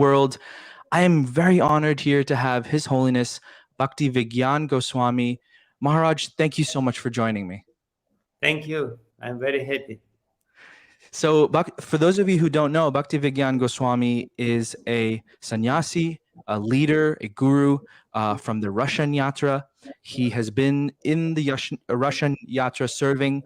world. I am very honored here to have His Holiness Bhakti Vigyan Goswami. Maharaj, thank you so much for joining me. Thank you. I'm very happy. So, for those of you who don't know, Bhakti Vigyan Goswami is a sannyasi, a leader, a guru from the Russian Yatra. He has been in the Russian Yatra serving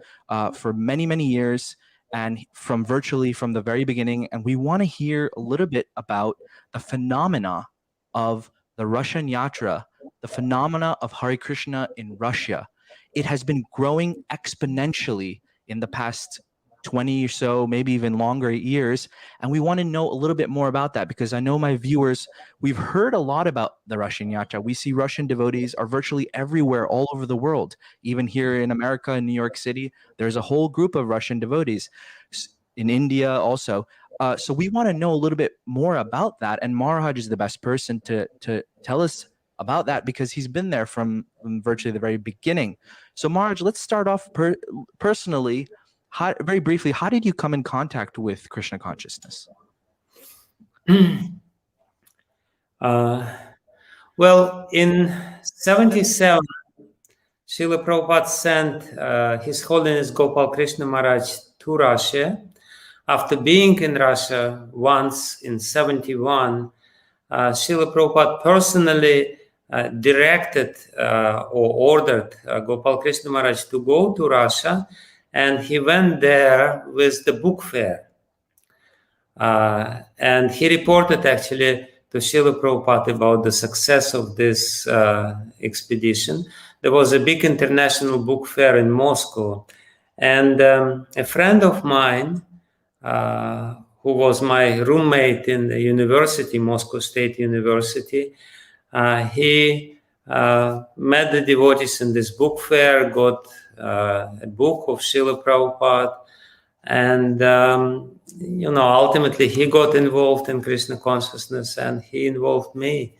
for many, many years, and virtually from the very beginning. And we want to hear a little bit about the phenomena of the Russian Yatra, the phenomena of Hare Krishna in Russia. It has been growing exponentially in the past 20 or so, maybe even longer years. And we want to know a little bit more about that, because I know my viewers, we've heard a lot about the Russian Yatra. We see Russian devotees are virtually everywhere, all over the world. Even here in America, in New York City, there's a whole group of Russian devotees. In India also. So we want to know a little bit more about that. And Maharaj is the best person to tell us about that, because he's been there from virtually the very beginning. So Maharaj, let's start off personally. Very briefly, how did you come in contact with Krishna consciousness? Well, in 77, Srila Prabhupada sent His Holiness Gopal Krishna Maharaj to Russia. After being in Russia once in 71, Srila Prabhupada personally directed or ordered Gopal Krishna Maharaj to go to Russia, and he went there with the book fair. And he reported actually to Srila Prabhupada about the success of this expedition. There was a big international book fair in Moscow. And a friend of mine, who was my roommate in the university, Moscow State University, he met the devotees in this book fair, got a book of Srila Prabhupada, and ultimately he got involved in Krishna consciousness, and he involved me.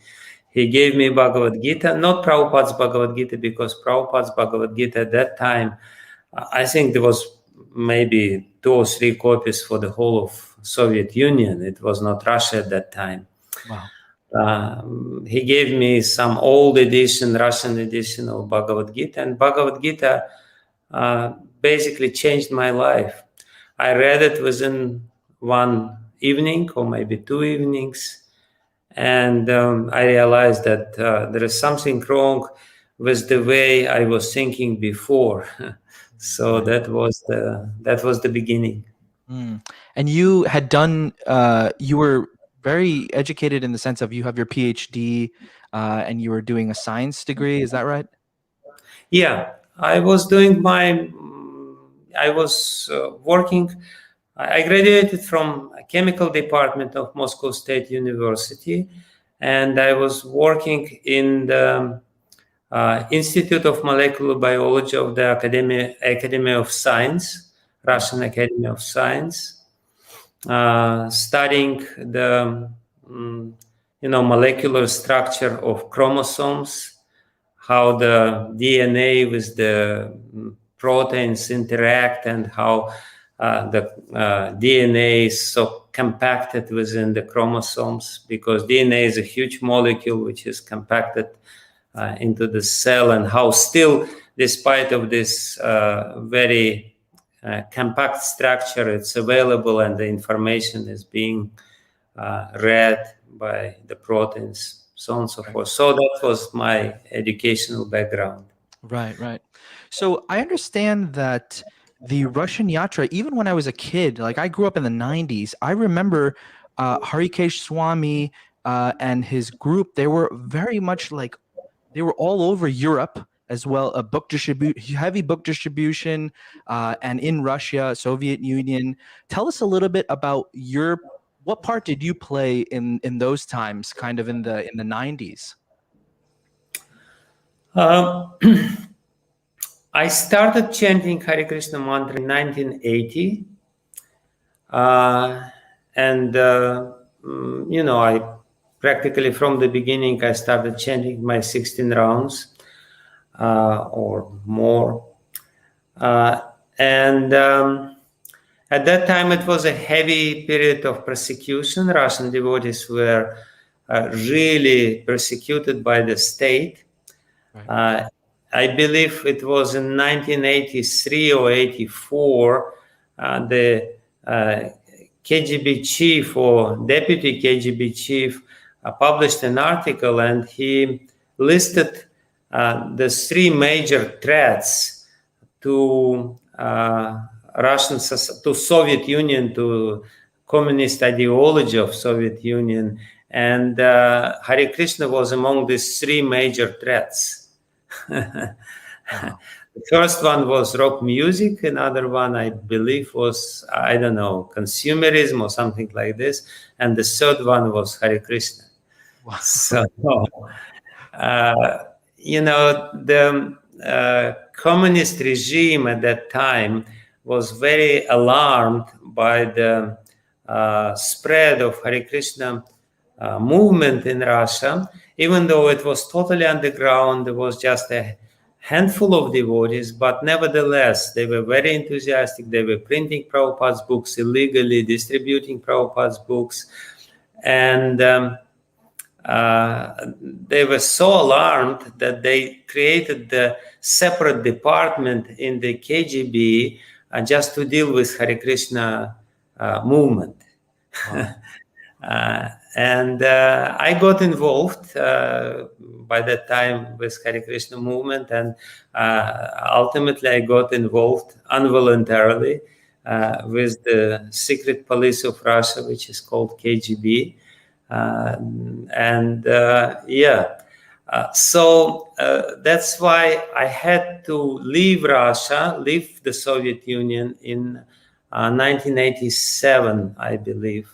He gave me Bhagavad Gita, not Prabhupada's Bhagavad Gita, because Prabhupada's Bhagavad Gita at that time, I think there was maybe 2 or 3 copies for the whole of Soviet Union. It was not Russia at that time. Wow. He gave me some old edition, Russian edition of Bhagavad Gita, and Bhagavad Gita basically changed my life. I read it within one evening or maybe 2 evenings, and I realized that there is something wrong with the way I was thinking before. So that was the beginning. And you had done, you were very educated in the sense of you have your PhD and you were doing a science degree. Is that right? Yeah, I was doing working. I graduated from a chemical department of Moscow State University, and I was working in the Institute of Molecular Biology of the Academy of Science, Russian Academy of Science, studying the molecular structure of chromosomes, how the DNA with the proteins interact, and how the DNA is so compacted within the chromosomes, because DNA is a huge molecule which is compacted into the cell, and how still, despite of this very compact structure, it's available and the information is being read by the proteins, so on and so forth. So that was my educational background. Right. So I understand that the Russian Yatra, even when I was a kid, like I grew up in the 90s, I remember Harikesh Swami and his group, they were very much like, they were all over Europe as well, heavy book distribution, and in Russia, Soviet Union. Tell us a little bit about what part did you play in those times, kind of in the 90s? I started chanting Hare Krishna mantra in 1980, and I practically from the beginning I started chanting my 16 rounds or more, and At that time, it was a heavy period of persecution. Russian devotees were really persecuted by the state. Right. I believe it was in 1983 or 84, the KGB chief or deputy KGB chief published an article, and he listed the three major threats to to Soviet Union, to communist ideology of Soviet Union, and Hare Krishna was among these three major threats. Wow. The first one was rock music. Another one, I believe, was, I don't know, consumerism or something like this. And the third one was Hare Krishna. Wow. So, the communist regime at that time was very alarmed by the spread of Hare Krishna movement in Russia. Even though it was totally underground, there was just a handful of devotees, but nevertheless, they were very enthusiastic. They were printing Prabhupada's books illegally, distributing Prabhupada's books. And they were so alarmed that they created the separate department in the KGB just to deal with Hare Krishna movement. Wow. And I got involved by that time with Hare Krishna movement, and ultimately I got involved involuntarily with the secret police of Russia, which is called KGB. So that's why I had to leave Russia, leave the Soviet Union in 1987, I believe.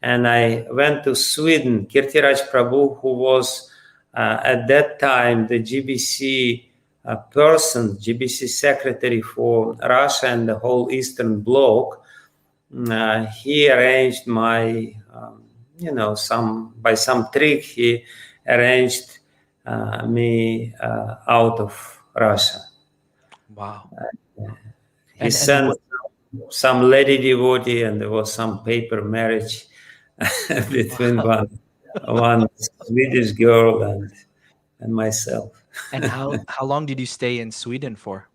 And I went to Sweden. Kirtiraj Prabhu, who was at that time the GBC person, GBC secretary for Russia and the whole Eastern Bloc, he arranged my, by some trick, he arranged me out of Russia. Wow. He sent some lady devotee, and there was some paper marriage between one Swedish girl and myself. And how long did you stay in Sweden for?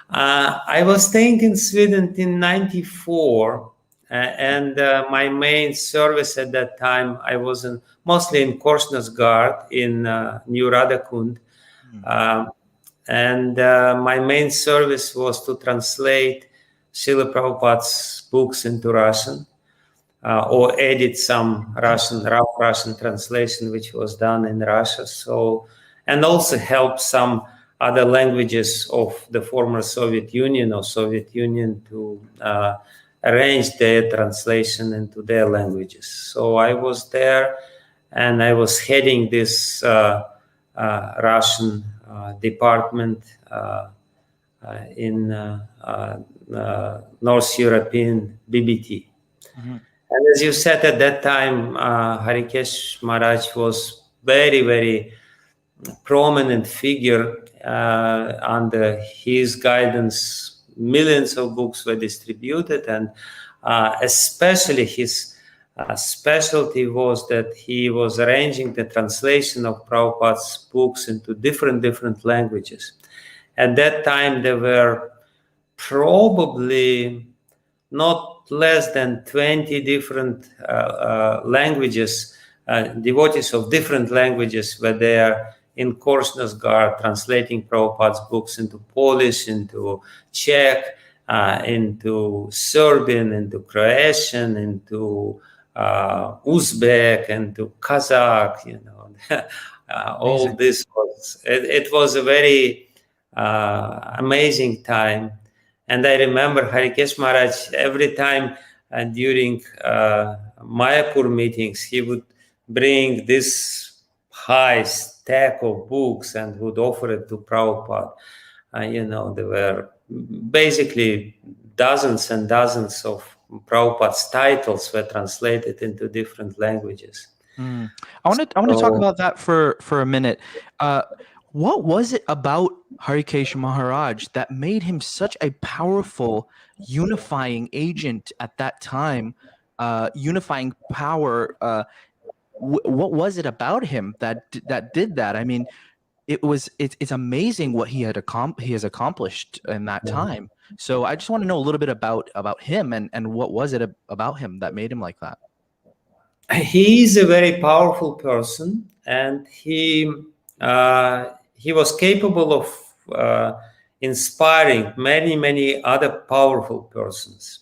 I was staying in Sweden in 94, and my main service at that time, I was mostly in Korsnäs Guard in New Radakund. And my main service was to translate Srila Prabhupada's books into Russian, or edit some rough Russian translation, which was done in Russia. So, and also help some other languages of the former Soviet Union or Soviet Union to arrange their translation into their languages. So I was there, and I was heading this Russian department in North European BBT. Mm-hmm. And as you said, at that time, Harikesh Maharaj was very, very prominent figure. Under his guidance, millions of books were distributed, and especially his specialty was that he was arranging the translation of Prabhupada's books into different languages. At that time, there were probably not less than 20 different languages, devotees of different languages were there in Korsnäs Guard translating Prabhupada's books into Polish, into Czech, into Serbian, into Croatian, into Uzbek, into Kazakh, all this was, it was a very amazing time. And I remember Harikesh Maharaj, every time during Mayapur meetings, he would bring this high stack of books and would offer it to Prabhupada. There were basically dozens and dozens of Prabhupada's titles were translated into different languages. I want to talk about that for a minute. What was it about Harikesh Maharaj that made him such a powerful unifying agent at that time, unifying power? What was it about him that did that? I mean, it's amazing what he has accomplished in that time. So I just want to know a little bit about him and what was it about him that made him like that? He is a very powerful person, and he was capable of inspiring many other powerful persons.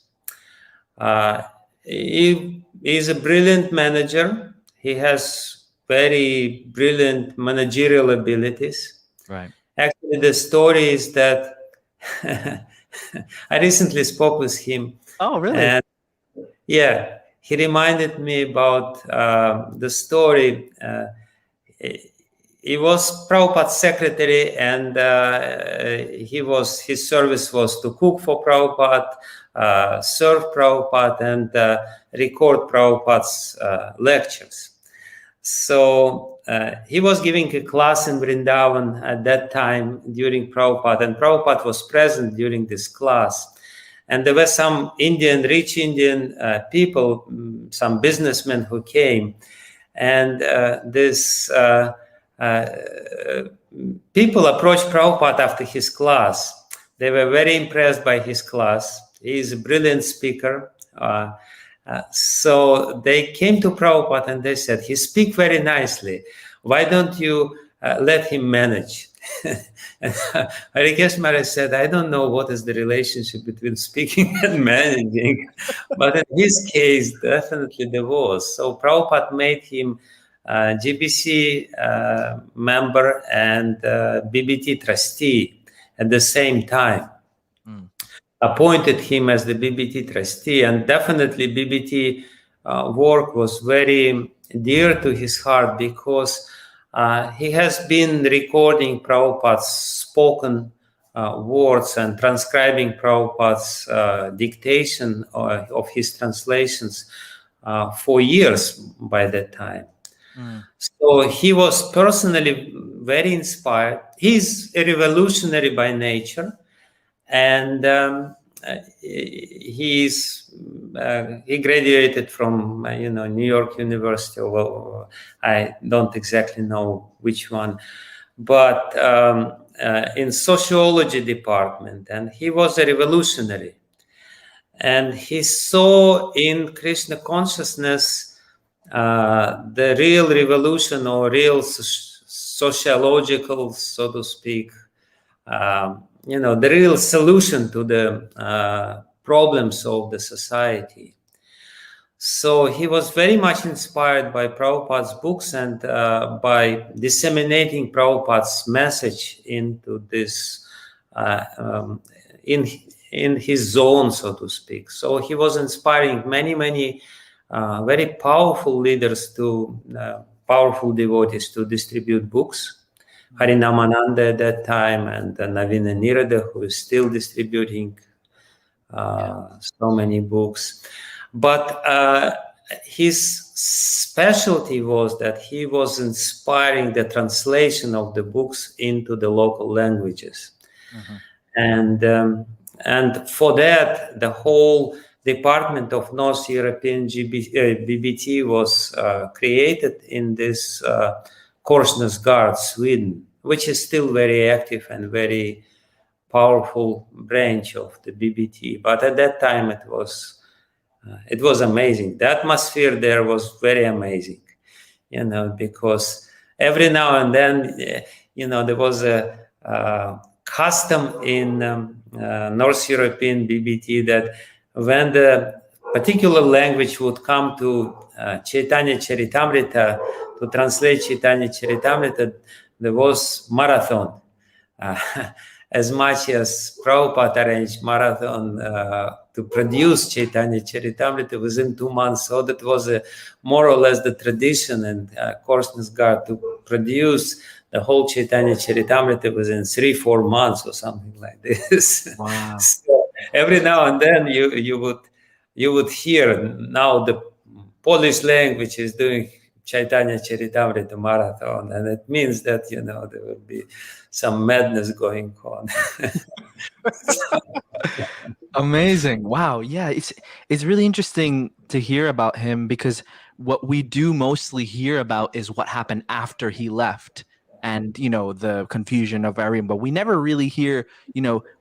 He is a brilliant manager. He has very brilliant managerial abilities. Right. Actually, the story is that I recently spoke with him. Oh, really? And yeah, he reminded me about the story. He was Prabhupada's secretary, and his service was to cook for Prabhupada, serve Prabhupada, and record Prabhupada's lectures. So he was giving a class in Vrindavan at that time during Prabhupada, and Prabhupada was present during this class. And there were some rich Indian people, some businessmen who came, and people approached Prabhupada after his class. They were very impressed by his class. He is a brilliant speaker. So they came to Prabhupada and they said, he speaks very nicely. Why don't you let him manage? And Harikesh Maharaj said, I don't know what is the relationship between speaking and managing, but in his case, definitely there was. So Prabhupada made him GBC member and BBT trustee at the same time. Appointed him as the BBT trustee, and definitely BBT work was very dear to his heart because he has been recording Prabhupada's spoken words and transcribing Prabhupada's dictation of his translations for years by that time. So he was personally very inspired. He's a revolutionary by nature, and he graduated from New York University. Well, I don't exactly know which one, but in sociology department, and he was a revolutionary, and he saw in Krishna consciousness the real revolution or real sociological, so to speak, the real solution to the problems of the society. So he was very much inspired by Prabhupada's books and by disseminating Prabhupada's message into this, in his zone, so to speak. So he was inspiring many very powerful leaders powerful devotees to distribute books. Harinamananda at that time, and Navina Nirada, who is still distributing so many books. But his specialty was that he was inspiring the translation of the books into the local languages. And for that, the whole Department of North European BBT was created in this Korsnäsgård, Sweden, which is still very active and very powerful branch of the BBT. But at that time, it was amazing. The atmosphere there was very amazing, because every now and then, there was a custom in North European BBT that when the particular language would come to Chaitanya Charitamrita, to translate Chaitanya Charitamrita, there was marathon. As much as Prabhupada arranged marathon to produce Chaitanya Charitamrita within 2 months. So that was more or less the tradition in Korsnäsgård to produce the whole Chaitanya Charitamrita within 3-4 months or something like this. Wow. So every now and then you would hear now the Polish language is doing Chaitanya Charitamrita marathon, and it means that there will be some madness going on. Amazing. Wow. Yeah, it's really interesting to hear about him, because what we do mostly hear about is what happened after he left, and the confusion of everyone, but we never really hear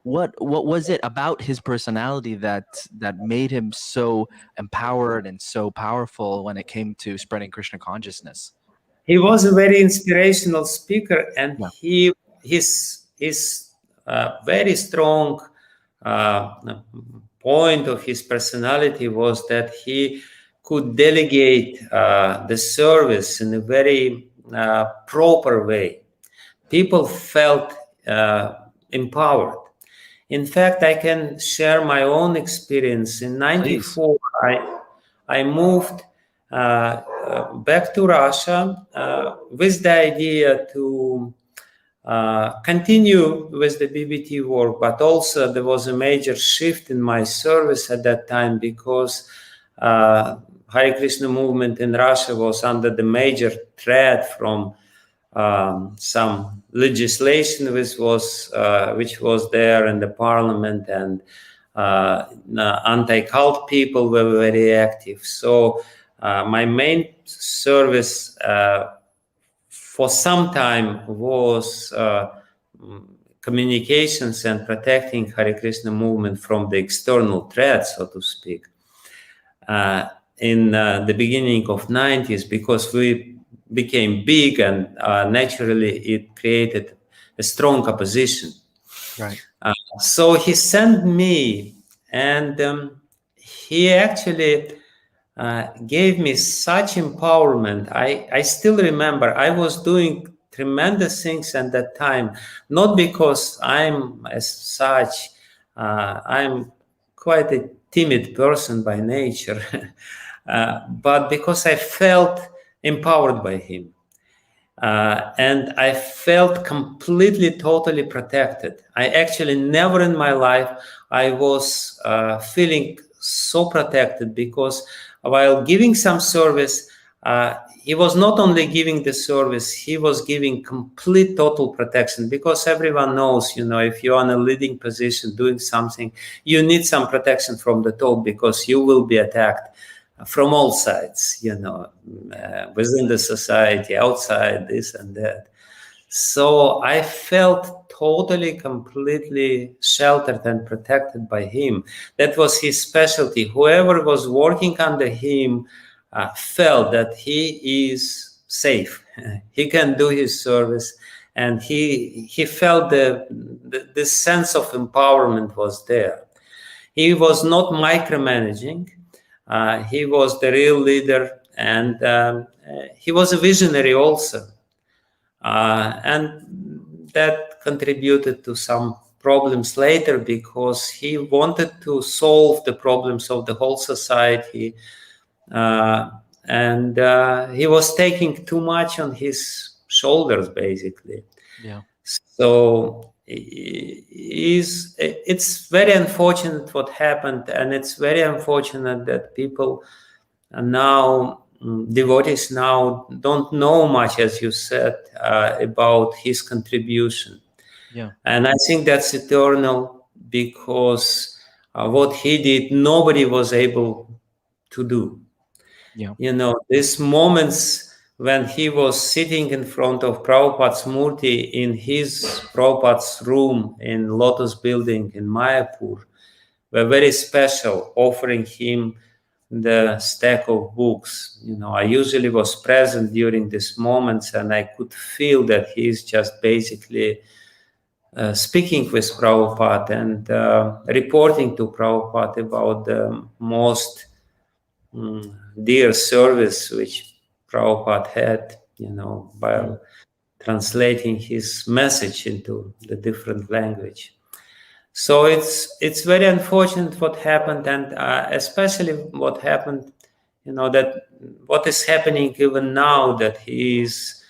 what was it about his personality that made him so empowered and so powerful when it came to spreading Krishna consciousness. He was a very inspirational speaker, and Yeah. his very strong point of his personality was that he could delegate the service in a very proper way. People felt empowered. In fact, I can share my own experience. In '94, I moved back to Russia with the idea to continue with the BBT work, but also there was a major shift in my service at that time, because Hare Krishna movement in Russia was under the major threat from some legislation which was there in the parliament, and anti-cult people were very active. So my main service for some time was communications and protecting Hare Krishna movement from the external threat, so to speak, in the beginning of '90s, because we became big, and naturally it created a strong opposition. Right. So he sent me, and he actually gave me such empowerment. I still remember I was doing tremendous things at that time, not because I'm as such, I'm quite a timid person by nature, but because I felt empowered by him. And I felt completely, totally protected. I actually never in my life I was feeling so protected, because while giving some service, he was not only giving the service, he was giving complete, total protection, because everyone knows, if you're in a leading position doing something, you need some protection from the top, because you will be attacked from all sides, within the society, outside, this and that. So I felt totally, completely sheltered and protected by him. That was his specialty. Whoever was working under him felt that he is safe. He can do his service, and he felt the sense of empowerment was there. He was not micromanaging. He was the real leader, and he was a visionary also. And that contributed to some problems later, because he wanted to solve the problems of the whole society, and he was taking too much on his shoulders, basically. Yeah. So it's very unfortunate what happened, and it's very unfortunate that people now, devotees now, don't know much, as you said, about his contribution. Yeah. And I think that's eternal, because what he did, nobody was able to do. Yeah. These moments when he was sitting in front of Prabhupada's Murti in his Prabhupada's room in Lotus Building in Mayapur were very special, offering him the stack of books. I usually was present during these moments, and I could feel that he's just basically speaking with Prabhupada and reporting to Prabhupada about the most dear service which Prabhupada had, by translating his message into the different language. So it's very unfortunate what happened, and especially what happened, that what is happening even now, that his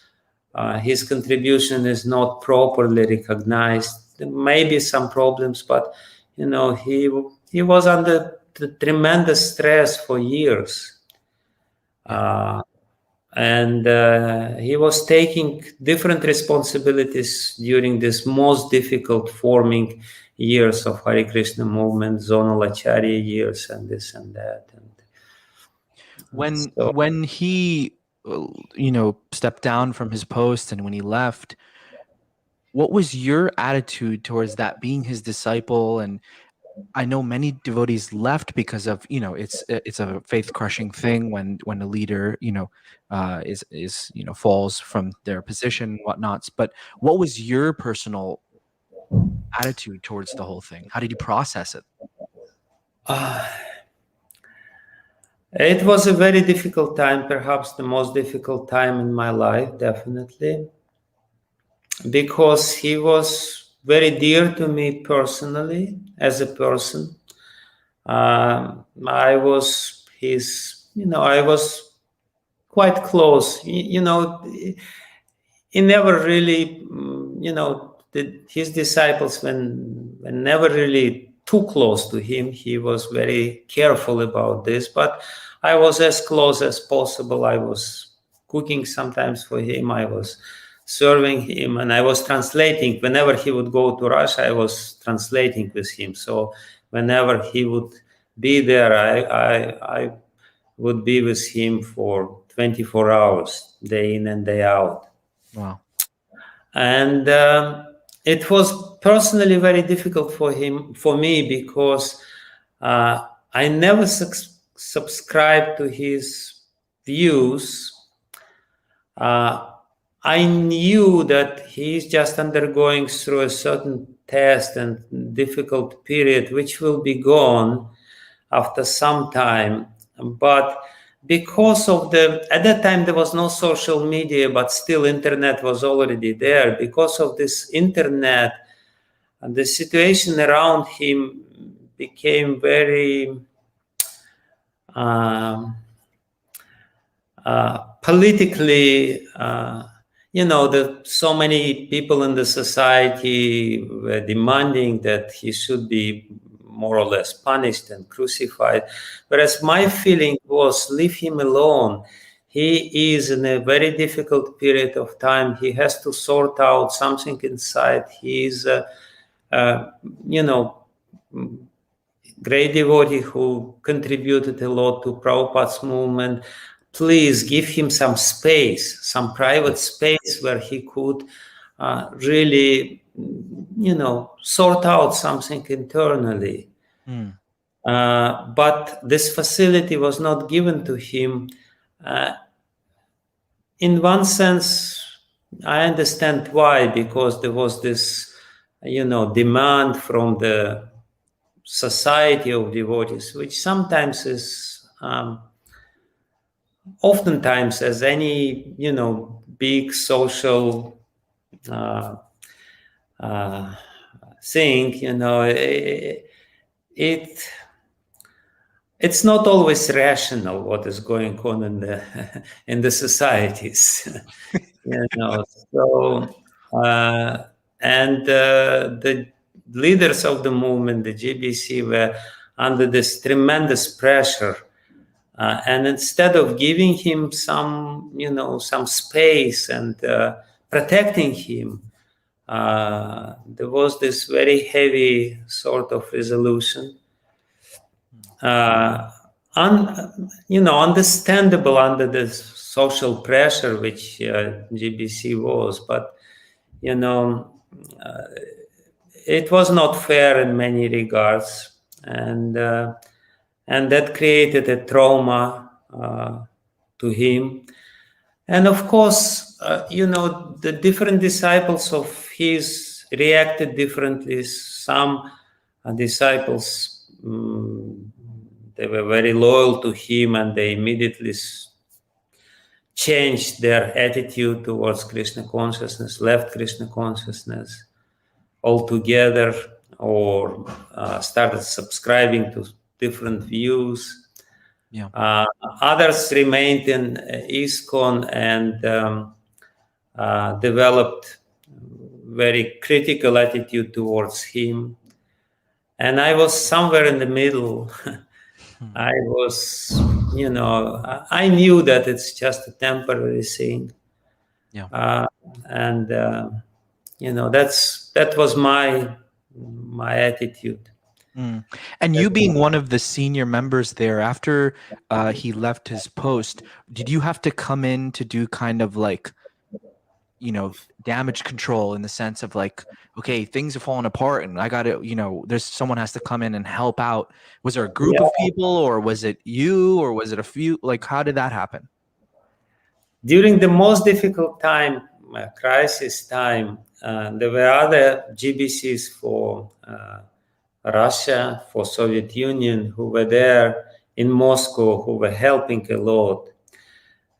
contribution is not properly recognized. There may be some problems, but he was under tremendous stress for years. And he was taking different responsibilities during this most difficult forming years of Hare Krishna movement, zonal acharya years, and this and that. And When he stepped down from his post and when he left, what was your attitude towards that, being his disciple? And I know many devotees left because of it's a faith crushing thing when a leader is falls from their position and whatnots. But what was your personal attitude towards the whole thing? How did you process it? It was a very difficult time, perhaps the most difficult time in my life, definitely, because he was very dear to me personally as a person. I was I was quite close. He never really, his disciples were never really too close to him. He was very careful about this, but I was as close as possible. I was cooking sometimes for him. I was serving him, and I was translating. Whenever he would go to Russia, I was translating with him. So whenever he would be there, I would be with him for 24 hours, day in and day out. Wow. And it was personally very difficult for me, because I never subscribed to his views. I knew that he's just undergoing through a certain test and difficult period, which will be gone after some time. But because of at that time there was no social media, but still internet was already there. Because of this internet, and the situation around him became very politically, so many people in the society were demanding that he should be more or less punished and crucified. Whereas my feeling was, leave him alone. He is in a very difficult period of time. He has to sort out something inside. He is, great devotee who contributed a lot to Prabhupada's movement. Please give him some space, some private space where he could really, sort out something internally. But this facility was not given to him. In one sense, I understand why, because there was this, demand from the society of devotees, which sometimes is, oftentimes, as any, big social thing, it's not always rational what is going on in the societies. So and the leaders of the movement, the GBC, were under this tremendous pressure, and instead of giving him some space and protecting him, there was this very heavy sort of resolution. Understandable under the social pressure which GBC was, but it was not fair in many regards, and that created a trauma to him. And of course, the different disciples of his reacted differently. Some disciples, they were very loyal to him, and they immediately changed their attitude towards Krishna consciousness, left Krishna consciousness altogether, or started subscribing to different views. Others remained in ISKCON and developed very critical attitude towards him. And I was somewhere in the middle. I was I knew that it's just a temporary thing. Yeah. And that was my attitude. And you being one of the senior members there, after he left his post, did you have to come in to do kind of like, damage control, in the sense of like, okay, things have fallen apart and I got to, there's someone has to come in and help out? Was there a group of people, or was it you, or was it a few? Like, how did that happen? During the most difficult time, crisis time, there were other GBCs for Russia, for Soviet Union, who were there in Moscow, who were helping a lot.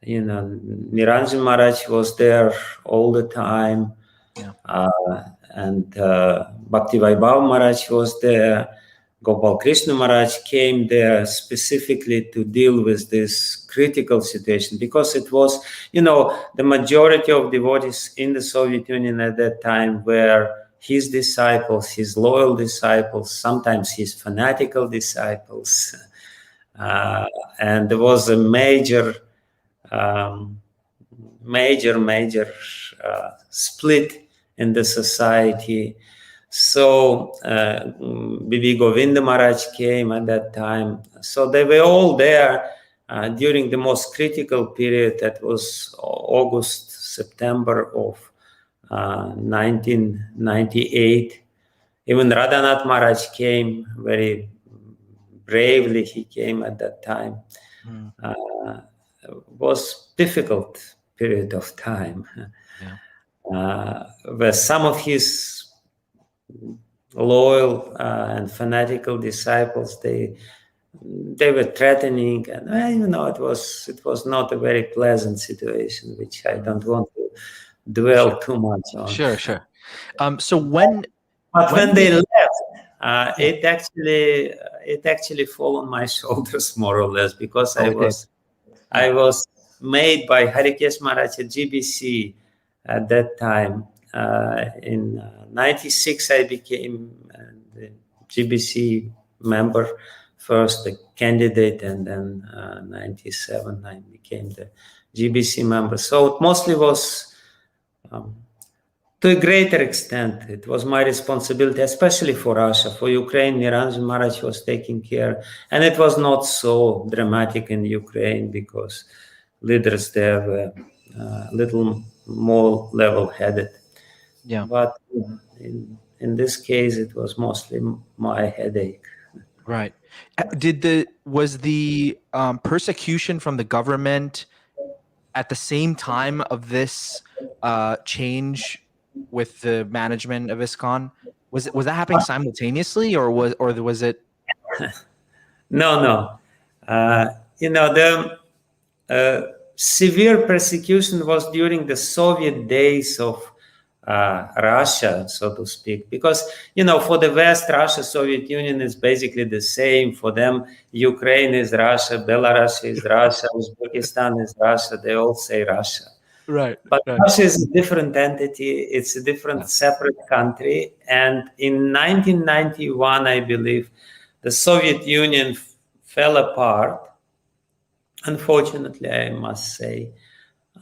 Niranjan Maharaj was there all the time. And Bhakti Vaibhav Maharaj was there. Gopal Krishna Maharaj came there specifically to deal with this critical situation, because it was, the majority of devotees in the Soviet Union at that time were his disciples, his loyal disciples, sometimes his fanatical disciples. And there was a major split in the society. So Bibi Govinda Maharaj came at that time. So they were all there during the most critical period. That was August, September of 1998. Even Radhanath Maharaj came very bravely. He came at that time. It was difficult period of time. Where some of his loyal and fanatical disciples, they were threatening, and it was not a very pleasant situation, which I don't want to dwell too much on. Sure. So when they left, it actually fell on my shoulders, more or less, because I was made by Harikesh Maharaj at GBC at that time. In 96, I became the GBC member, first the candidate, and then 97, I became the GBC member. So it mostly was, to a greater extent, it was my responsibility, especially for Russia. For Ukraine, Niranjan Maharaj was taking care. And it was not so dramatic in Ukraine, because leaders there were a little more level-headed. Yeah. But in this case, it was mostly my headache. Right. Was the persecution from the government at the same time of this change with the management of ISKCON? Was that happening simultaneously, or was it? No. The severe persecution was during the Soviet days of Russia, so to speak, because for the West, Russia, Soviet Union is basically the same. For them, Ukraine is Russia, Belarus is Russia, Uzbekistan is Russia. They all say Russia. Right. But Russia is a different entity. It's a different, separate country. And in 1991, I believe, the Soviet Union fell apart. Unfortunately, I must say.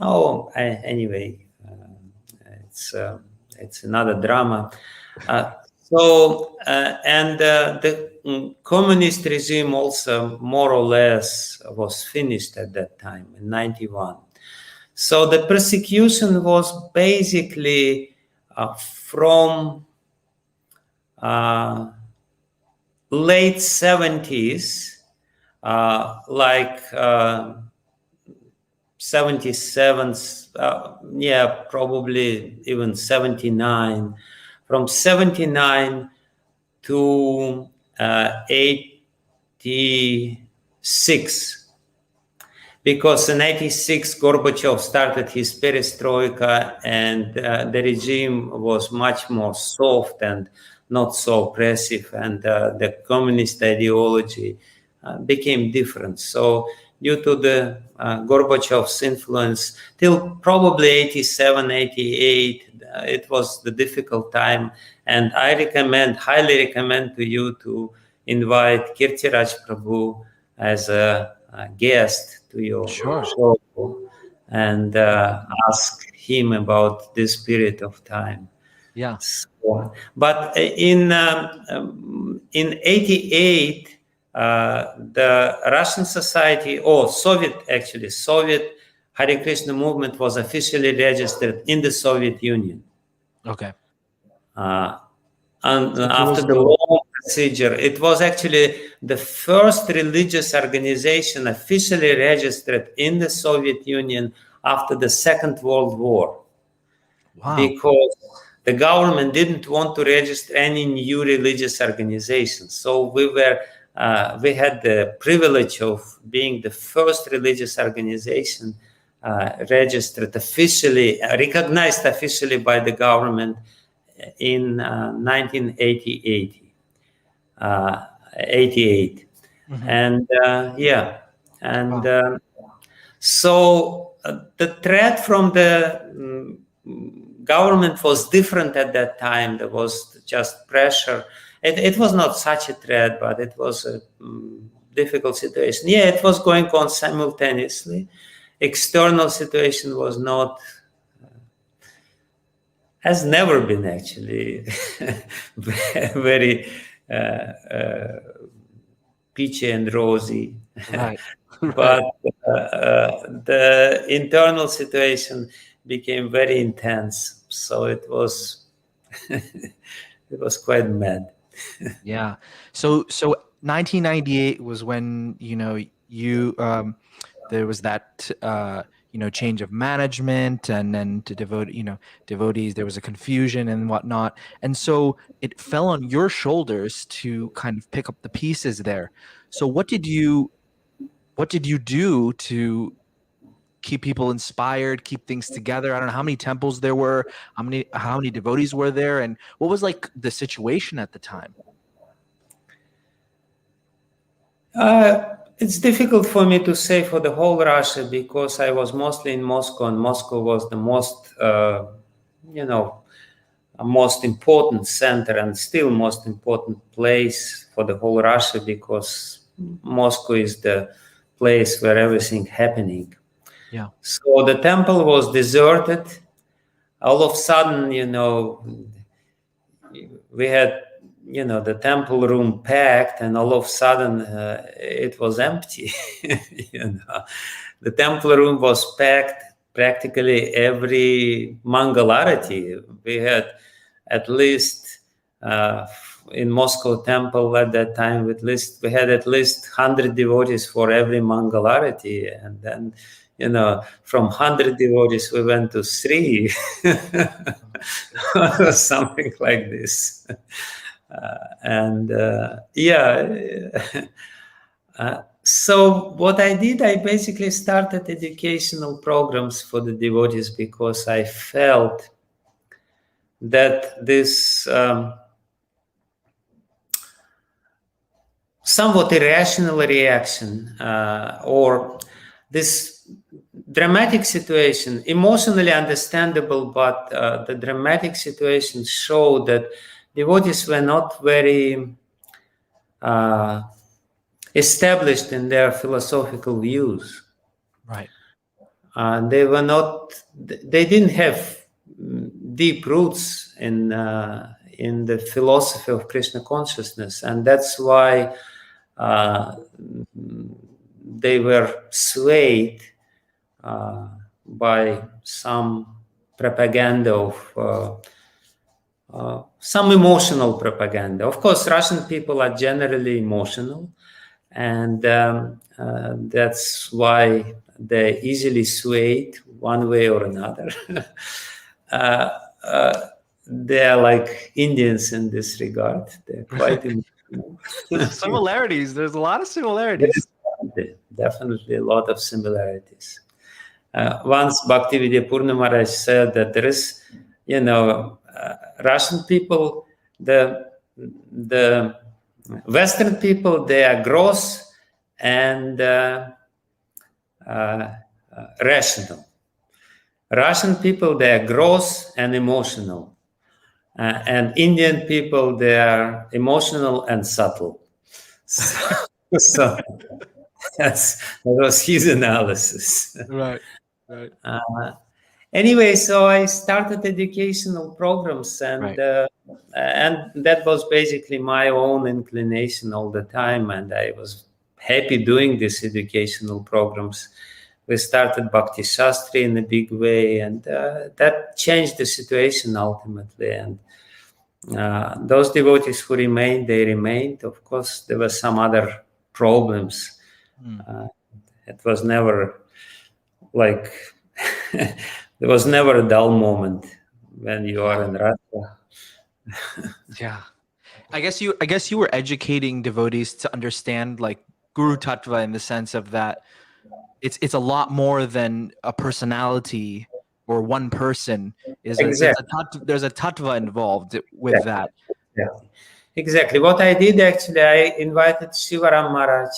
Anyway, it's another drama. The communist regime also more or less was finished at that time in 91. So the persecution was basically from late 70s, like 77, probably even 79, from 79 to 86. Because in 86, Gorbachev started his perestroika, and the regime was much more soft and not so oppressive, and the communist ideology became different. So due to the Gorbachev's influence, till probably 87, 88, it was the difficult time. And I highly recommend to you to invite Kirtiraj Prabhu as a guest to your show and ask him about this period of time. Yeah. So, but in 88, the Russian society, or Soviet Hare Krishna movement was officially registered in the Soviet Union. Okay. And after the long procedure, it was actually the first religious organization officially registered in the Soviet Union after the Second World War. Wow. Because the government didn't want to register any new religious organizations. So we had the privilege of being the first religious organization registered officially, recognized officially by the government in 1988. And so the threat from the government was different at that time. There was just pressure. It was not such a threat, but it was a difficult situation. Yeah, it was going on simultaneously. External situation was not, has never been actually very peachy and rosy. Right. But the internal situation became very intense. So it was it was quite mad. Yeah. So 1998 was when there was that change of management, and then to devotees, there was a confusion and whatnot, and so it fell on your shoulders to kind of pick up the pieces there. So what did you do to keep people inspired, keep things together? I don't know how many temples there were, how many devotees were there, and what was like the situation at the time? It's difficult for me to say for the whole Russia, because I was mostly in Moscow, and Moscow was the most, most important center, and still most important place for the whole Russia, because Moscow is the place where everything happening. Yeah. So the temple was deserted. All of a sudden, we had, the temple room packed, and all of a sudden it was empty. The temple room was packed practically every Mangalarati. We had at least in Moscow temple at that time, we had at least 100 devotees for every Mangalarati, and then from 100 devotees we went to 3, something like this. So what I did, I basically started educational programs for the devotees, because I felt that this somewhat irrational reaction, or this dramatic situation, emotionally understandable, but the dramatic situation showed that devotees were not very established in their philosophical views. Right. They didn't have deep roots in the philosophy of Krishna consciousness, and that's why they were swayed by some propaganda of some emotional propaganda. Of course, Russian people are generally emotional, and that's why they're easily swayed one way or another. They're like Indians in this regard. They're quite emotional. Similarities. There's a lot of similarities. Definitely a lot of similarities. Once Bhaktivedanta Purna Maharaj said that there is, Russian people, the Western people, they are gross and rational. Russian people, they are gross and emotional. And Indian people, they are emotional and subtle. So that was his analysis. Right. Right. Anyway, so I started educational programs, Right. and that was basically my own inclination all the time, and I was happy doing these educational programs. We started Bhakti Shastri in a big way, and that changed the situation ultimately. And those devotees who remained, they remained. Of course, there were some other problems. It was never like there was never a dull moment when you are in Russia. Yeah. I guess you were educating devotees to understand like Guru Tattva in the sense of that it's a lot more than a personality or one person. Exactly. There's a tattva involved with that. Yeah. Exactly. What I did actually, I invited Shivaram Maharaj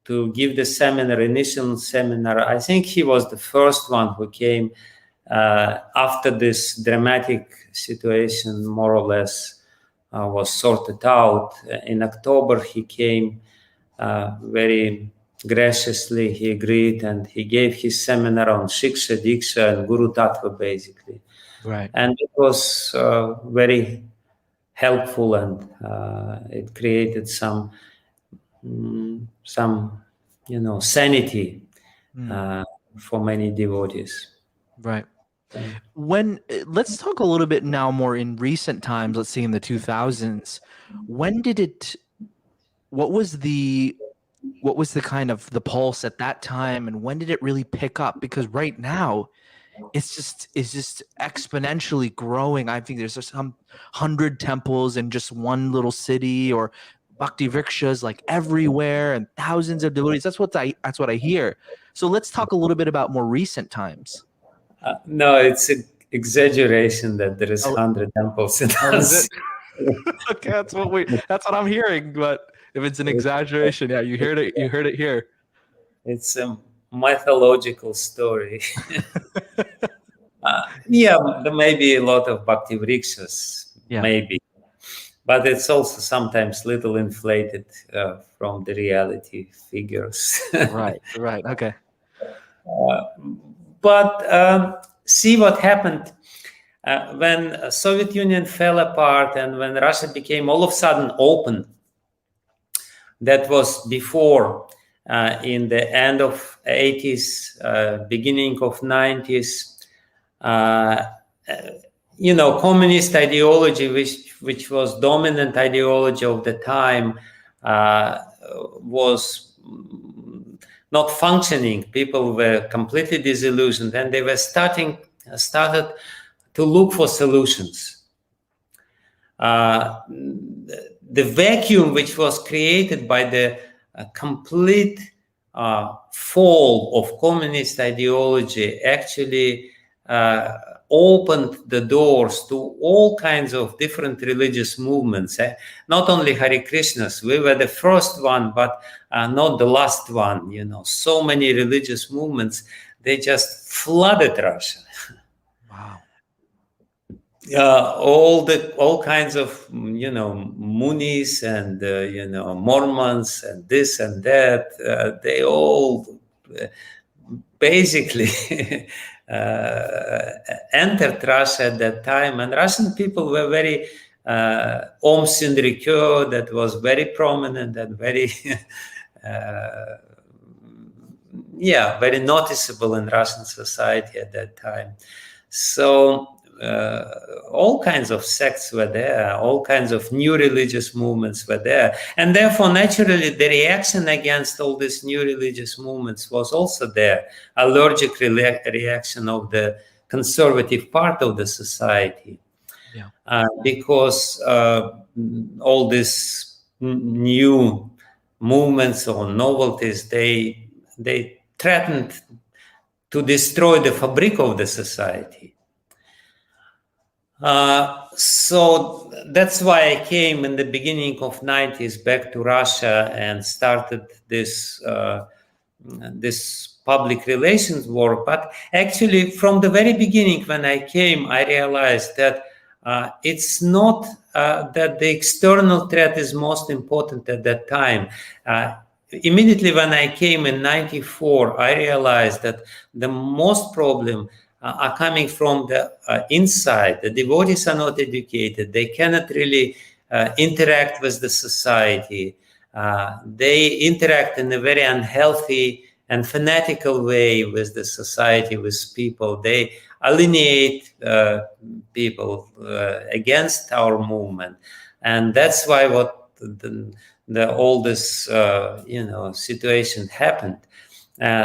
to give the seminar, initial seminar. I think he was the first one who came after this dramatic situation, more or less, was sorted out. In October, he came very graciously. He agreed, and he gave his seminar on Shiksha, Diksha, and Guru Tattva, basically. Right. And it was very helpful, and it created some sanity for many devotees. Right. Let's talk a little bit now more in recent times, let's say in the 2000s. What was the kind of the pulse at that time, and when did it really pick up? Because right now it's just exponentially growing. I think there's some 100 temples in just one little city, or bhakti vrikshas like everywhere, and thousands of devotees. That's what I hear. So let's talk a little bit about more recent times. No, it's an exaggeration that there is 100 temples in us. Okay, that's what I'm hearing. But if it's an exaggeration, yeah, you heard it here. It's a mythological story. There may be a lot of bhakti vrikshas, maybe, but it's also sometimes little inflated from the reality figures. Right. Okay. But see what happened when Soviet Union fell apart and when Russia became all of a sudden open. That was before, in the end of 80s, beginning of 90s. Communist ideology, which was dominant ideology of the time, was not functioning. People were completely disillusioned, and they were started to look for solutions. The vacuum which was created by the complete fall of communist ideology actually opened the doors to all kinds of different religious movements. Not only Hare Krishnas, we were the first one, but not the last one. So many religious movements, they just flooded Russia. Wow. All kinds of Munis and Mormons and this and that, they all basically entered Russia at that time, and Russian people were very Om Sindrikyo, that was very prominent and very very noticeable in Russian society at that time. So all kinds of sects were there, all kinds of new religious movements were there, and therefore naturally the reaction against all these new religious movements was also there, allergic reaction of the conservative part of the society, because all these new movements or novelties, they threatened to destroy the fabric of the society. So that's why I came in the beginning of 90s back to Russia and started this public relations work. But actually, from the very beginning when I came, I realized that it's not that the external threat is most important at that time. Immediately when I came in 94, I realized that the most problem are coming from the inside. The devotees are not educated. They cannot really interact with the society. They interact in a very unhealthy and fanatical way with the society, with people. They alienate people against our movement. And that's why what all this situation happened.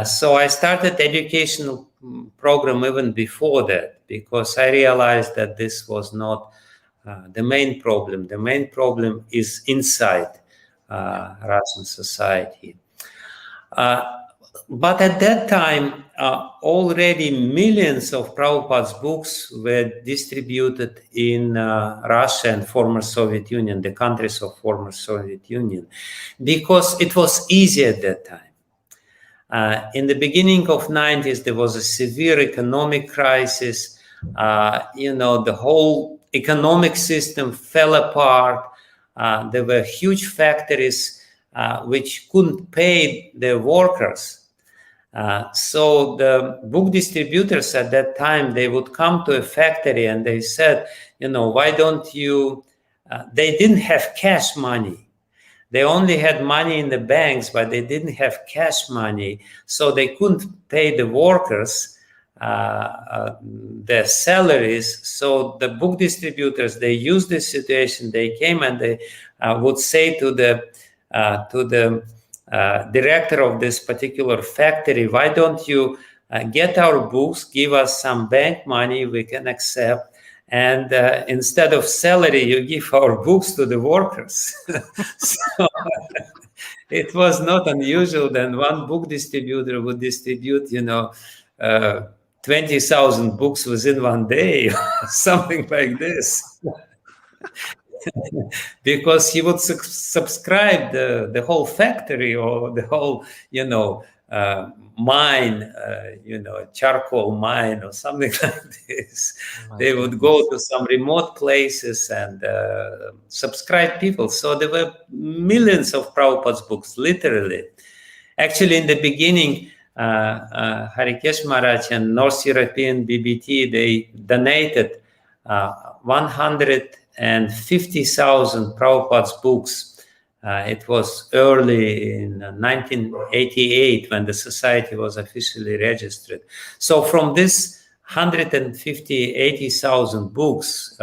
So I started educational program even before that, because I realized that this was not the main problem. The main problem is inside Russian society. But at that time, already millions of Prabhupada's books were distributed in Russia and former Soviet Union, the countries of former Soviet Union, because it was easy at that time. In the beginning of 90s, there was a severe economic crisis. The whole economic system fell apart. There were huge factories which couldn't pay their workers. So the book distributors at that time, they would come to a factory and they said, why don't you, they didn't have cash money. They only had money in the banks, but they didn't have cash money. So they couldn't pay the workers their salaries. So the book distributors, they used this situation. They came and they would say to the director of this particular factory, why don't you get our books, give us some bank money we can accept, and instead of salary, you give our books to the workers. So it was not unusual that one book distributor would distribute, 20,000 books within one day, something like this. Because he would subscribe the whole factory or the whole, mine, charcoal mine or something like this. They would go to some remote places and subscribe people. So there were millions of Prabhupada's books, literally. Actually, in the beginning, Harikesh Maharaj and North European BBT, they donated 150,000 Prabhupada's books. It was early in 1988 when the society was officially registered. So from this 180,000 books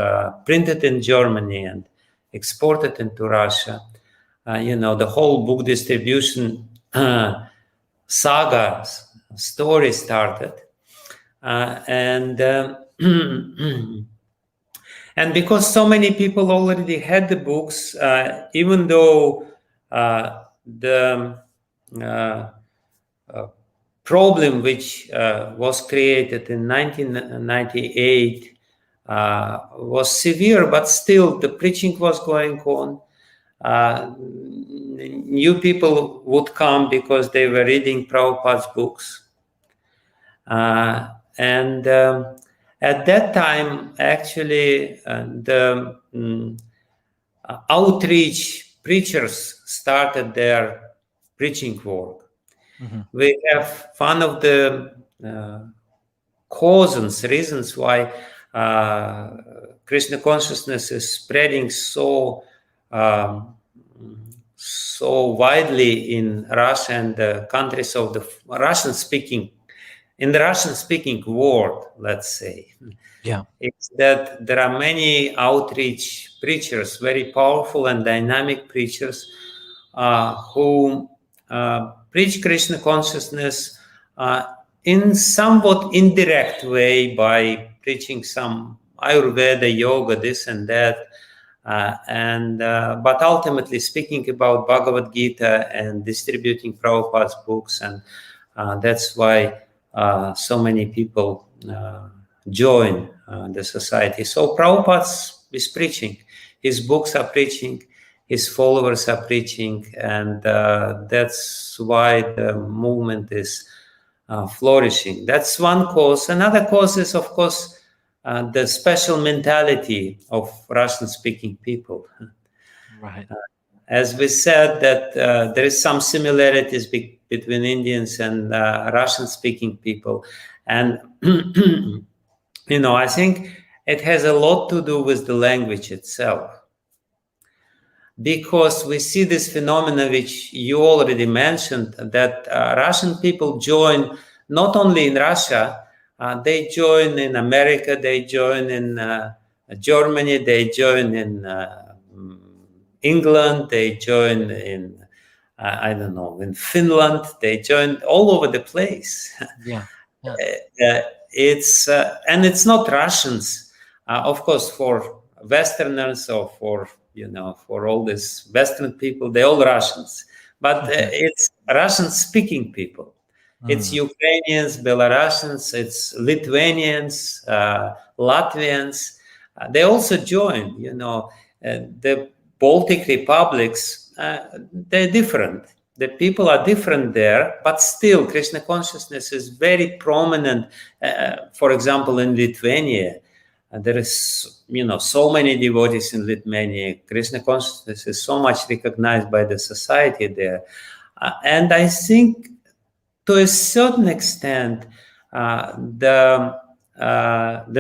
printed in Germany and exported into Russia, the whole book distribution saga story started. And because so many people already had the books, even though the problem which was created in 1998 was severe, but still the preaching was going on. New people would come because they were reading Prabhupada's books. At that time, actually, the outreach preachers started their preaching work. Mm-hmm. We have one of the reasons why Krishna consciousness is spreading so widely in Russia and the countries of the Russian-speaking world, let's say. Yeah. It's that there are many outreach preachers, very powerful and dynamic preachers who preach Krishna consciousness in somewhat indirect way by preaching some Ayurveda, yoga, this and that, but ultimately speaking about Bhagavad Gita and distributing Prabhupada's books, and that's why so many people join the society. So Prabhupada is preaching. His books are preaching. His followers are preaching. And that's why the movement is flourishing. That's one cause. Another cause is, of course, the special mentality of Russian-speaking people. Right. As we said, that there is some similarities between Indians and Russian-speaking people, and I think it has a lot to do with the language itself, because we see this phenomenon which you already mentioned, that Russian people join not only in Russia, they join in America, they join in Germany, they join in England, they join in, I don't know, in Finland, they join all over the place. Yeah. It's and it's not Russians, of course, for Westerners or for for all these Western people, they're all Russians, but it's Russian-speaking people. It's Ukrainians, Belarusians, it's Lithuanians, Latvians. They also join. The Baltic republics. They're different. The people are different there, but still Krishna consciousness is very prominent. For example, in Lithuania, there is, so many devotees in Lithuania. Krishna consciousness is so much recognized by the society there. And I think to a certain extent, the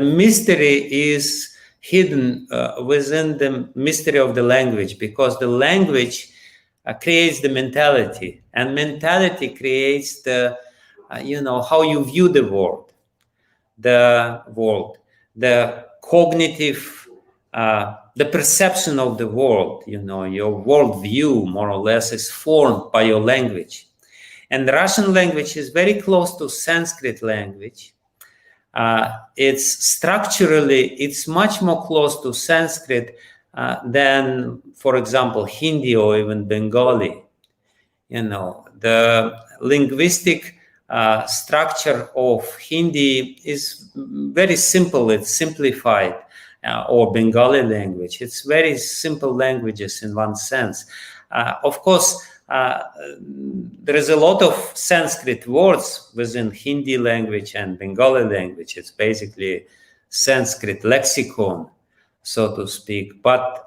mystery is hidden within the mystery of the language, because the language creates the mentality, and mentality creates the how you view the world, the cognitive, the perception of the world. Your world view more or less is formed by your language, and the Russian language is very close to Sanskrit language. It's much more close to Sanskrit than, for example, Hindi or even Bengali. The linguistic structure of Hindi is very simple. It's simplified, or Bengali language. It's very simple languages in one sense. Of course, there is a lot of Sanskrit words within Hindi language and Bengali language. It's basically Sanskrit lexicon, so to speak. But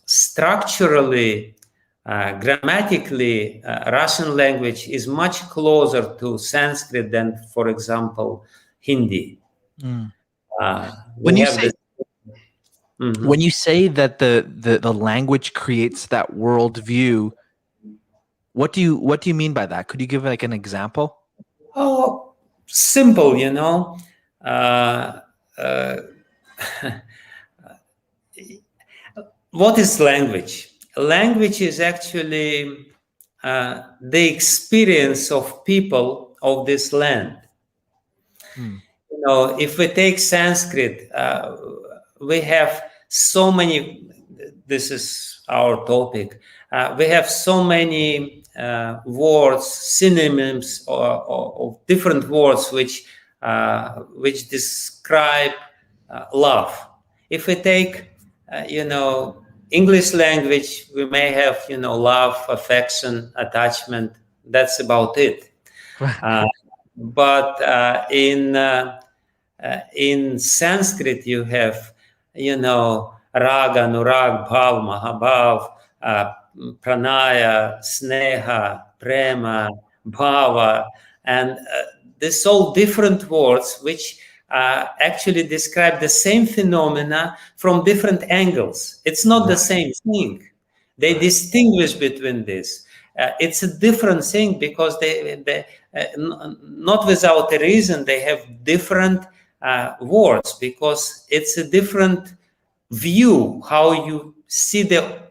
structurally, grammatically, Russian language is much closer to Sanskrit than, for example, Hindi. When you say that the language creates that worldview, what do you mean by that? Could you give like an example? Oh, simple, What is language? Language is actually the experience of people of this land. If we take Sanskrit, we have so many, this is our topic, we have so many words, synonyms of different words which describe love. If we take, English language, we may have, love, affection, attachment. That's about it. But in Sanskrit, you have, rag, anurag, bhav, mahabhav, pranaya, sneha, prema, bhava, and these all different words which actually describe the same phenomena from different angles. It's not the same thing. They distinguish between this. It's a different thing because they not without a reason, they have different words, because it's a different view how you see the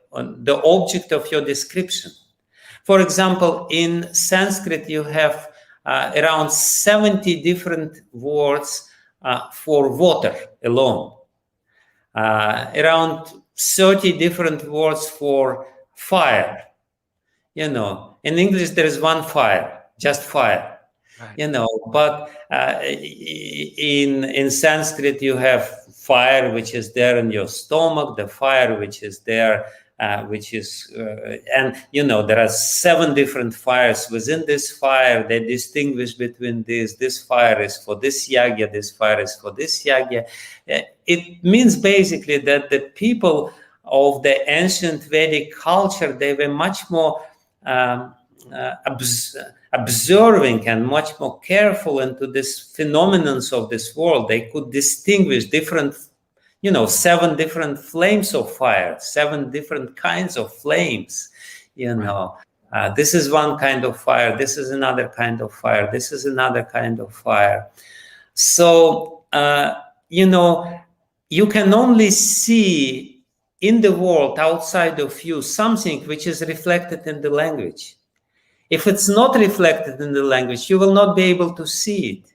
object of your description. For example, in Sanskrit, you have around 70 different words for water alone, around 30 different words for fire. In English, there is one fire, just fire. Right. But in Sanskrit, you have fire which is there in your stomach, the fire which is there which is, and there are 7 different fires within this fire. They distinguish between these. This fire is for this yagya, this fire is for this yagya. It means basically that the people of the ancient Vedic culture, they were much more observing and much more careful into this phenomenons of this world. They could distinguish different 7 different flames of fire, 7 different kinds of flames. This is one kind of fire. This is another kind of fire. This is another kind of fire. So, you can only see in the world outside of you something which is reflected in the language. If it's not reflected in the language, you will not be able to see it.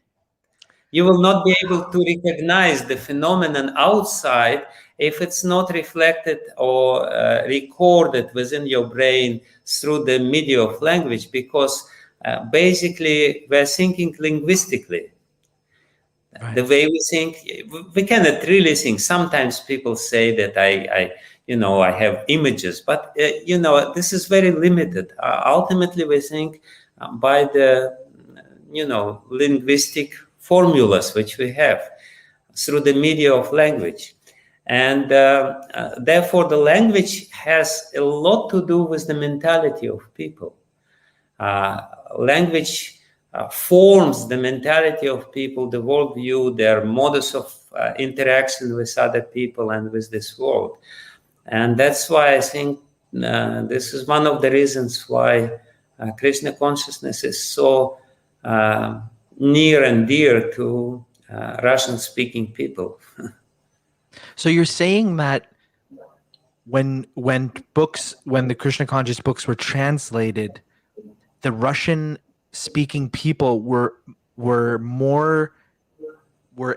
You will not be able to recognize the phenomenon outside if it's not reflected or recorded within your brain through the media of language, because basically we're thinking linguistically. Right. The way we think, we cannot really think. Sometimes people say that I have images, but this is very limited. Ultimately, we think by the linguistic formulas which we have through the media of language. And therefore, the language has a lot to do with the mentality of people. Language forms the mentality of people, the worldview, their modus of interaction with other people and with this world. And that's why I think this is one of the reasons why Krishna consciousness is so near and dear to Russian-speaking people. So you're saying that when the Krishna conscious books were translated, the Russian-speaking people were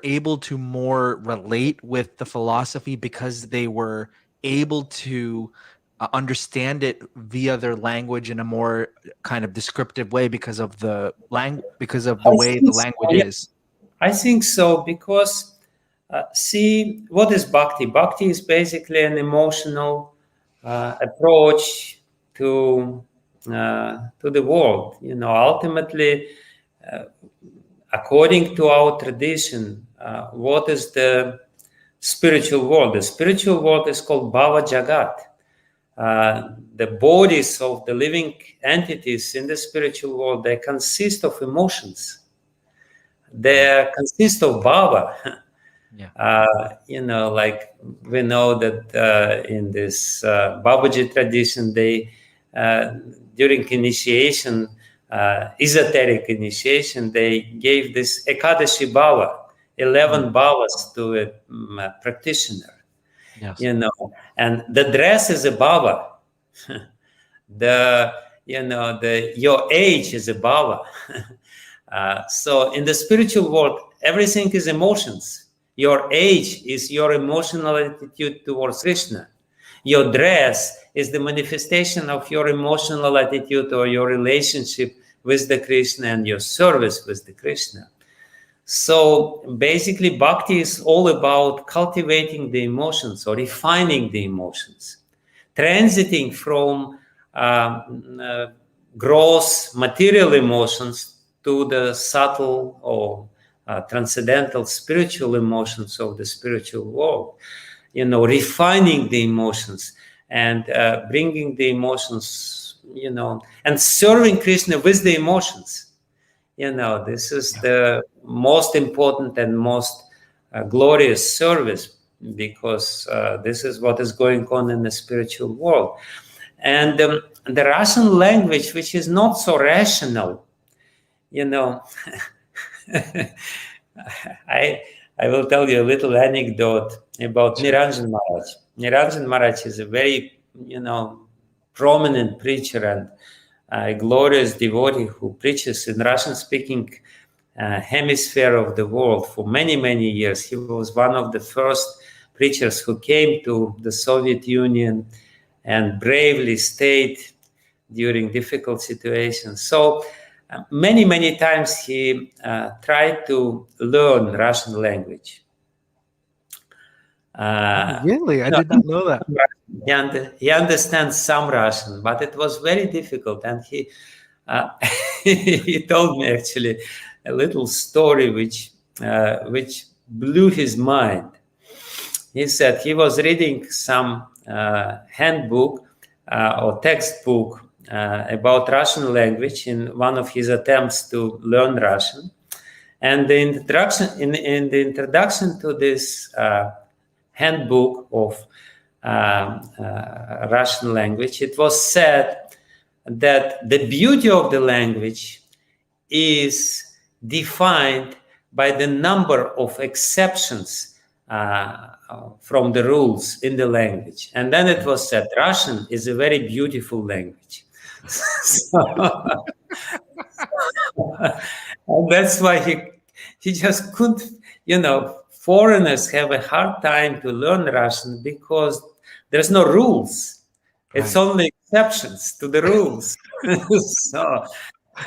able to more relate with the philosophy because they were able to understand it via their language in a more kind of descriptive way because of the way the language is. I think so, because see, what is Bhakti? Bhakti is basically an emotional approach to the world. Ultimately, according to our tradition, what is the spiritual world? The spiritual world is called Bhava Jagat. The bodies of the living entities in the spiritual world, they consist of emotions. They consist of bhava. Yeah. Like we know that in this Babaji tradition, they during initiation, esoteric initiation, they gave this Ekadashi bhava, 11 bhavas to a practitioner. Yes. And the dress is a bhava. Your age is a bhava. So in the spiritual world, everything is emotions. Your age is your emotional attitude towards Krishna. Your dress is the manifestation of your emotional attitude or your relationship with the Krishna and your service with the Krishna. So basically, Bhakti is all about cultivating the emotions or refining the emotions, transiting from gross material emotions to the subtle or transcendental spiritual emotions of the spiritual world. Refining the emotions and bringing the emotions, and serving Krishna with the emotions. This is the most important and most glorious service, because this is what is going on in the spiritual world. And the Russian language, which is not so rational, I will tell you a little anecdote about Niranjan Maharaj. Niranjan Maharaj is a very, prominent preacher and a glorious devotee who preaches in Russian-speaking hemisphere of the world for many, many years. He was one of the first preachers who came to the Soviet Union and bravely stayed during difficult situations. So many, many times he tried to learn Russian language. Really? I did not know that. He understands some Russian, but it was very difficult. And he he told me actually a little story which blew his mind. He said he was reading some handbook or textbook about Russian language in one of his attempts to learn Russian. And the introduction in the introduction to this handbook of Russian language, it was said that the beauty of the language is defined by the number of exceptions from the rules in the language. And then it was said, Russian is a very beautiful language. And that's why he just couldn't, foreigners have a hard time to learn Russian because there's no rules. Right. It's only exceptions to the rules.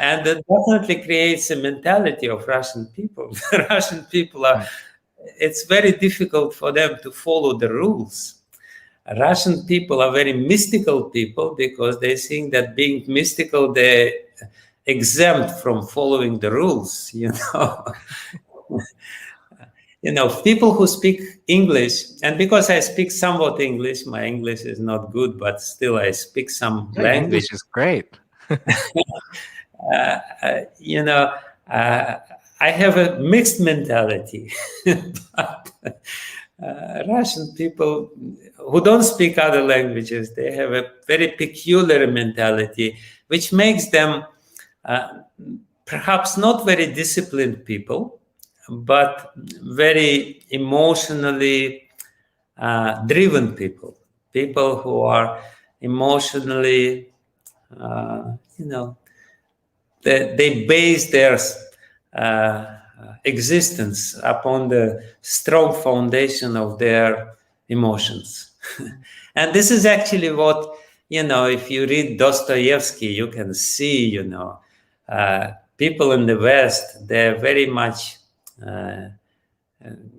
And that definitely creates a mentality of Russian people. The Russian people are, it's very difficult for them to follow the rules. Russian people are very mystical people because they think that being mystical, they're exempt from following the rules, People who speak English, and because I speak somewhat English, my English is not good, but still I speak some language. English is great. I have a mixed mentality. But Russian people who don't speak other languages, they have a very peculiar mentality, which makes them perhaps not very disciplined people, but very emotionally driven people who are emotionally, they base their existence upon the strong foundation of their emotions. And this is actually what, if you read Dostoevsky, you can see, people in the West, they're very much,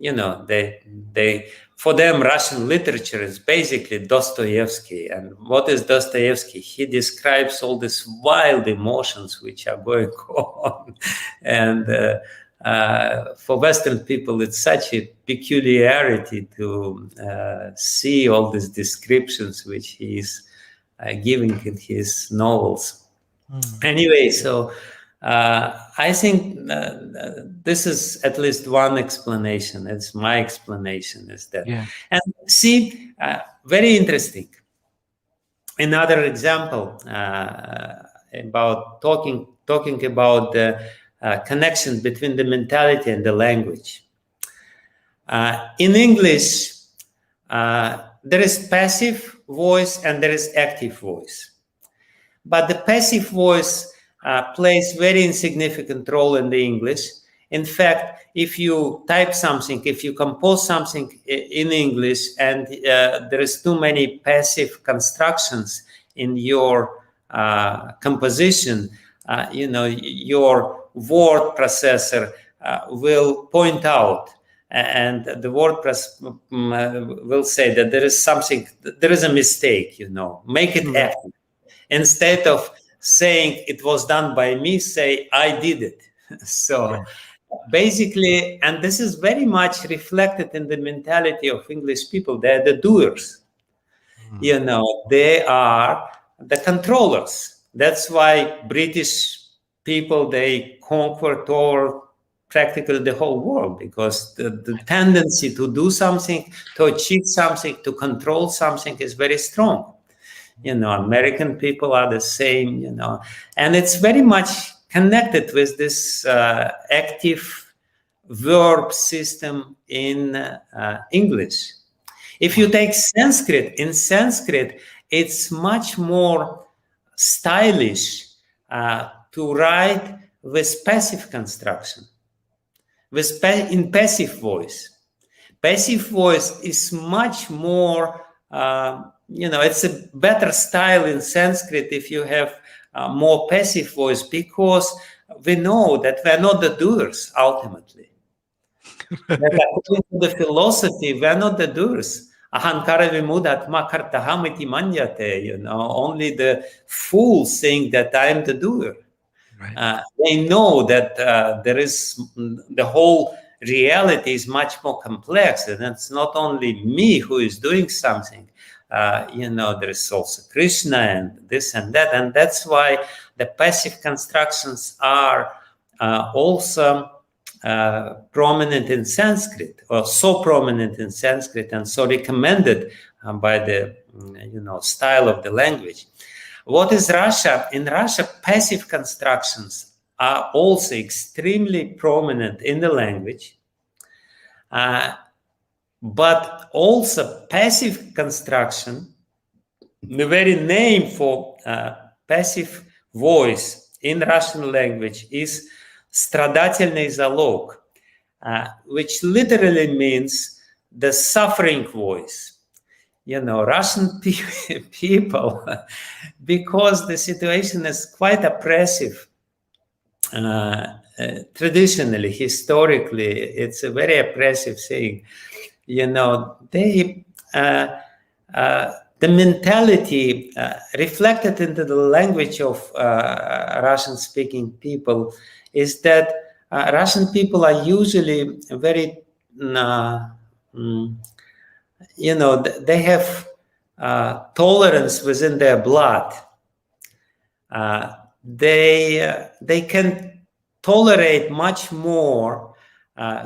they for them, Russian literature is basically Dostoevsky. And what is Dostoevsky? He describes all these wild emotions which are going on. And for Western people, it's such a peculiarity to see all these descriptions which he's giving in his novels. Anyway, so I think this is at least one explanation. It's my explanation is that. Yeah. And see, very interesting. Another example about talking about the connection between the mentality and the language. In English, there is passive voice and there is active voice. But the passive voice plays very insignificant role in the English. In fact, if you type something, if you compose something in English and there is too many passive constructions in your composition, your word processor will point out, and the word will say that there is a mistake, make it active. Instead of saying it was done by me, say I did it. So basically, and this is very much reflected in the mentality of English people, they're the doers. They are the controllers. That's why British people, they conquered over practically the whole world, because the tendency to do something, to achieve something, to control something is very strong. American people are the same, and it's very much connected with this active verb system in English. If you take Sanskrit, in Sanskrit, it's much more stylish to write with passive construction, in passive voice. Passive voice is much more it's a better style in Sanskrit if you have more passive voice, because we know that we're not the doers ultimately. That according to the philosophy, we're not the doers. Ahankara vimudatma kartahamiti manyate, only the fools think that I am the doer. Right. They know that there is the whole reality is much more complex, and it's not only me who is doing something. There is also Krishna and this and that, and that's why the passive constructions are also prominent in Sanskrit, or so prominent in Sanskrit, and so recommended by the style of the language. What is Russia? In Russia, passive constructions are also extremely prominent in the language, but also passive construction, the very name for passive voice in Russian language is stradательный залог, which literally means the suffering voice. Russian people, because the situation is quite oppressive, traditionally, historically, it's a very oppressive thing. The mentality reflected into the language of Russian-speaking people is that Russian people are usually very, they have tolerance within their blood. They can tolerate much more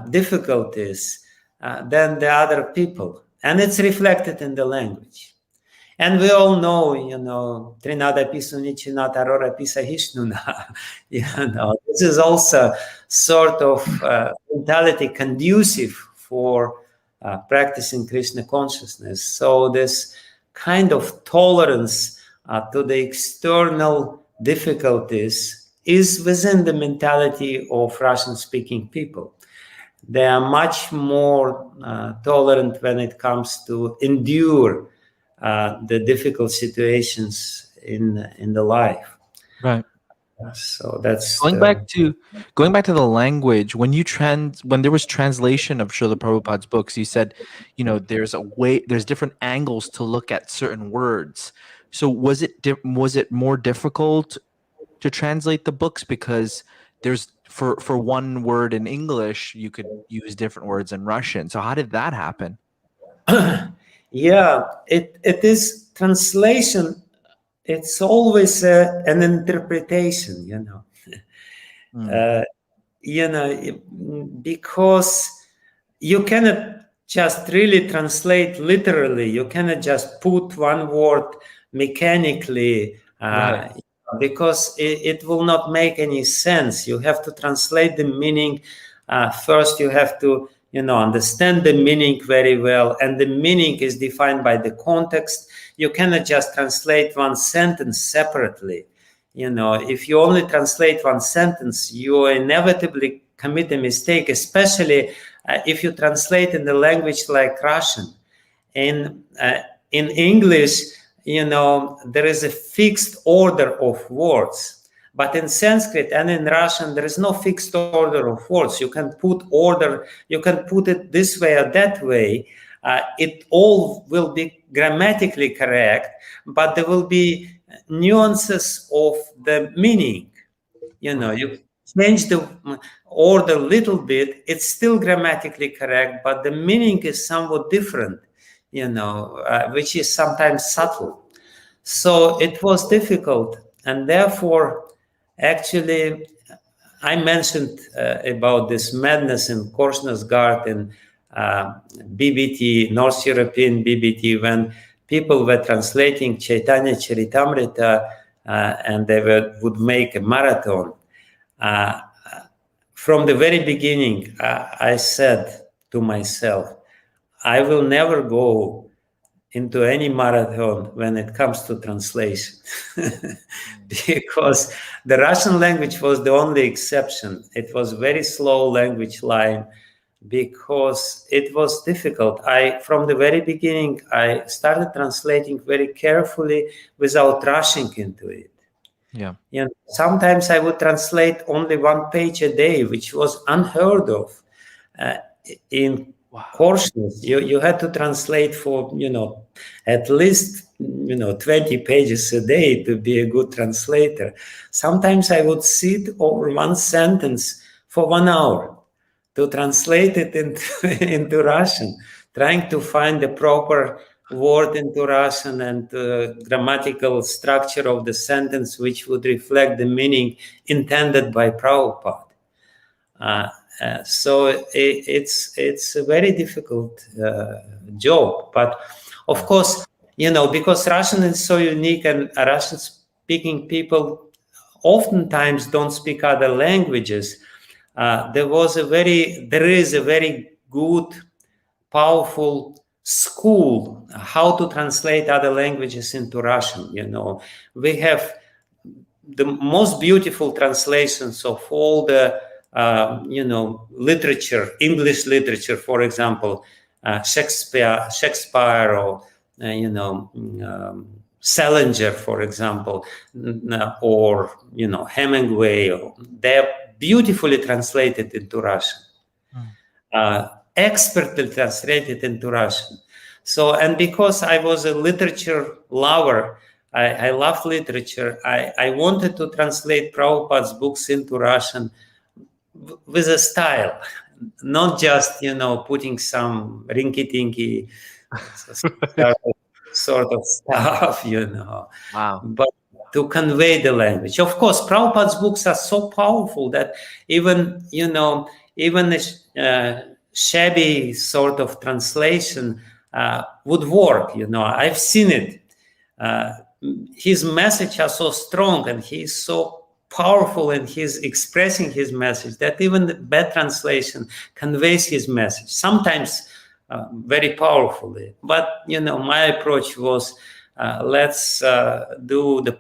difficulties than the other people, and it's reflected in the language. And we all know, Trinada Pisunichina Tarora Pisa Hishnuna. This is also sort of mentality conducive for practicing Krishna consciousness. So this kind of tolerance to the external difficulties is within the mentality of Russian-speaking people. They are much more tolerant when it comes to endure the difficult situations in the life. Right. So that's going back to the language. When there was translation of Srila Prabhupada's books, you said, there's different angles to look at certain words. So was it more difficult to translate the books because there's for one word in English you could use different words in Russian? So how did that happen? Yeah, it is translation. It's always an interpretation, because you cannot just really translate literally. You cannot just put one word mechanically, Right. because it will not make any sense. You have to translate the meaning. First, you have to understand the meaning very well, and the meaning is defined by the context. You cannot just translate one sentence separately. If you only translate one sentence, you inevitably commit a mistake, especially if you translate in the language like Russian. In English, there is a fixed order of words. But in Sanskrit and in Russian, there is no fixed order of words. You can put it this way or that way. It all will be grammatically correct, but there will be nuances of the meaning. You change the order a little bit, it's still grammatically correct, but the meaning is somewhat different, which is sometimes subtle. So it was difficult, and therefore, actually, I mentioned about this madness in Krishna's garden, BBT, North European BBT, when people were translating Chaitanya Charitamrita and they would make a marathon. From the very beginning, I said to myself, I will never go into any marathon when it comes to translation, because the Russian language was the only exception. It was very slow language line because it was difficult. From the very beginning, I started translating very carefully without rushing into it. Yeah. Sometimes I would translate only one page a day, which was unheard of. in courses, you had to translate for, at least, 20 pages a day to be a good translator. Sometimes I would sit over one sentence for 1 hour to translate it into Russian, trying to find the proper word into Russian and grammatical structure of the sentence which would reflect the meaning intended by Prabhupada. So it's a very difficult job. But of course, because Russian is so unique, and Russian-speaking people oftentimes don't speak other languages, there is a very good, powerful school how to translate other languages into Russian. We have the most beautiful translations of all the literature, English literature, for example, Shakespeare, or Salinger, for example, or Hemingway. They're beautifully translated into Russian, expertly translated into Russian. So, and because I was a literature lover, I love literature. I wanted to translate Prabhupada's books into Russian with a style, not just, putting some rinky-tinky sort of stuff, Wow. but to convey the language. Of course, Prabhupada's books are so powerful that even a shabby sort of translation would work. I've seen it. His message are so strong, and he's so powerful, and he's expressing his message that even the bad translation conveys his message, sometimes very powerfully. But my approach was, let's do the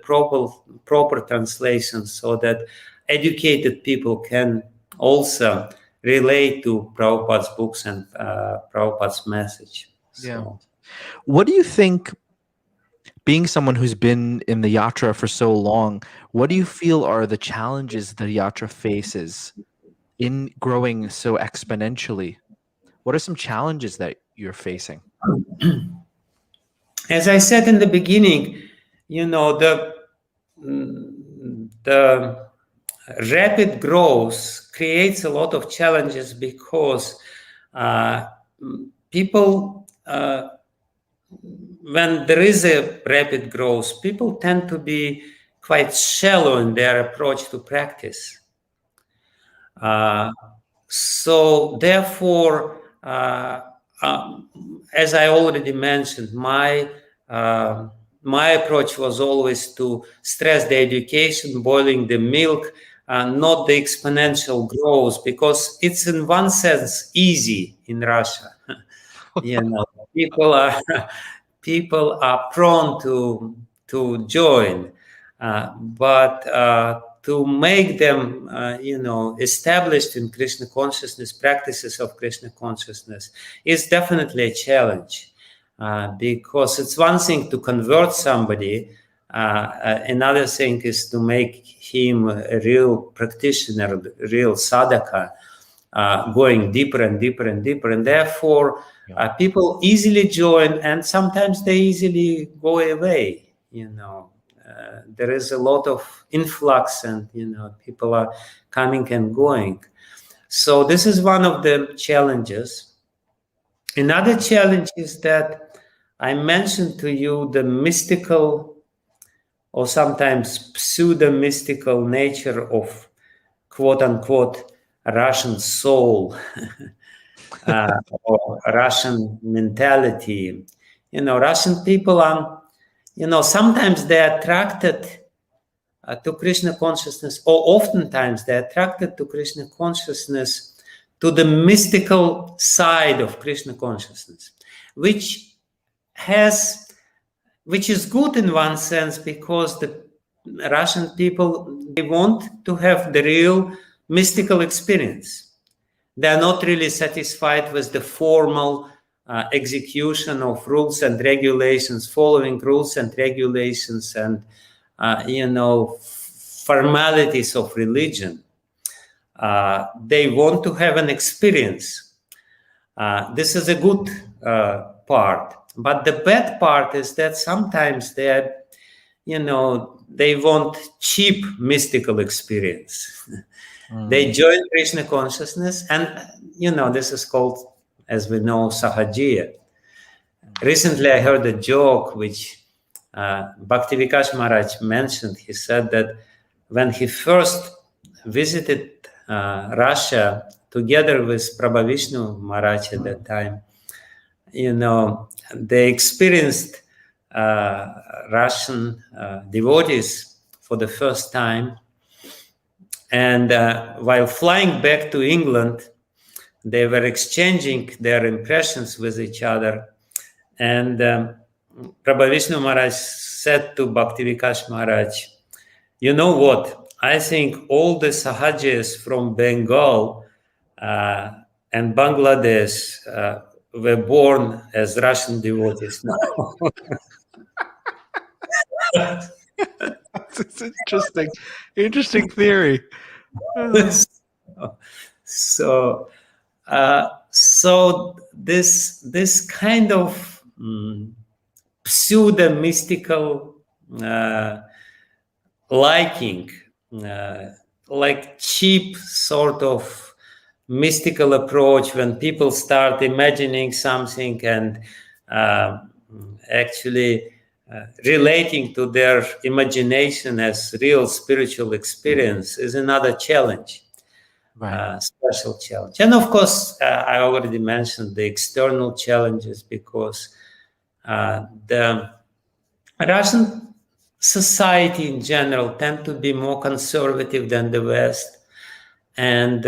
proper translation so that educated people can also relate to Prabhupada's books and Prabhupada's message. Yeah. What do you think, being someone who's been in the yatra for so long, what do you feel are the challenges the yatra faces in growing so exponentially? What are some challenges that you're facing? As I said in the beginning, the rapid growth creates a lot of challenges because people, when there is a rapid growth, people tend to be quite shallow in their approach to practice. So therefore, as I already mentioned, my approach was always to stress the education, boiling the milk, not the exponential growth, because it's in one sense easy in Russia. People are prone to join, but to make them, established in Krishna consciousness, practices of Krishna consciousness, is definitely a challenge. Because it's one thing to convert somebody, another thing is to make him a real practitioner, real sadhaka, going deeper and deeper and deeper. And therefore, people easily join, and sometimes they easily go away. There is a lot of influx, and people are coming and going. So this is one of the challenges. Another challenge is that I mentioned to you the mystical, or sometimes pseudo-mystical nature of quote-unquote Russian soul, or Russian mentality. Russian people are, sometimes they're attracted to Krishna consciousness, or oftentimes they're attracted to Krishna consciousness, to the mystical side of Krishna consciousness, which is good in one sense, because the Russian people, they want to have the real mystical experience. They're not really satisfied with the formal execution of rules and regulations, following rules and regulations, and formalities of religion. They want to have an experience. This is a good part. But the bad part is that sometimes they want cheap mystical experience. They join Krishna consciousness, and this is called, as we know, sahajiya. Recently, I heard a joke which Bhakti Vikash Maharaj mentioned. He said that when he first visited Russia together with Prabhavishnu Maharaj at that time, they experienced Russian devotees for the first time. And while flying back to England, they were exchanging their impressions with each other. And Prabhavishnu Maharaj said to Bhakti Vikash Maharaj, you know what? I think all the Sahajis from Bengal and Bangladesh were born as Russian devotees now. It's interesting theory. So this kind of pseudo mystical liking, like cheap sort of mystical approach, when people start imagining something and actually relating to their imagination as real spiritual experience, is another challenge. Right. Special challenge. And of course, I already mentioned the external challenges, because the Russian society in general tend to be more conservative than the West. And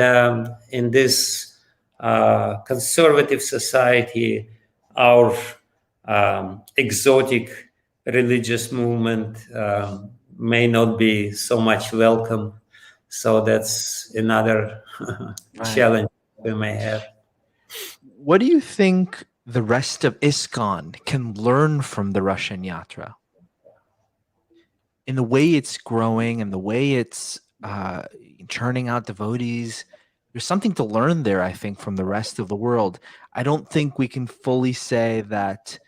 in this conservative society, our exotic religious movement may not be so much welcome. So that's another challenge we may have. What do you think the rest of ISKCON can learn from the Russian Yatra? In the way it's growing and the way it's churning out devotees, there's something to learn there, I think, from the rest of the world. I don't think we can fully say that,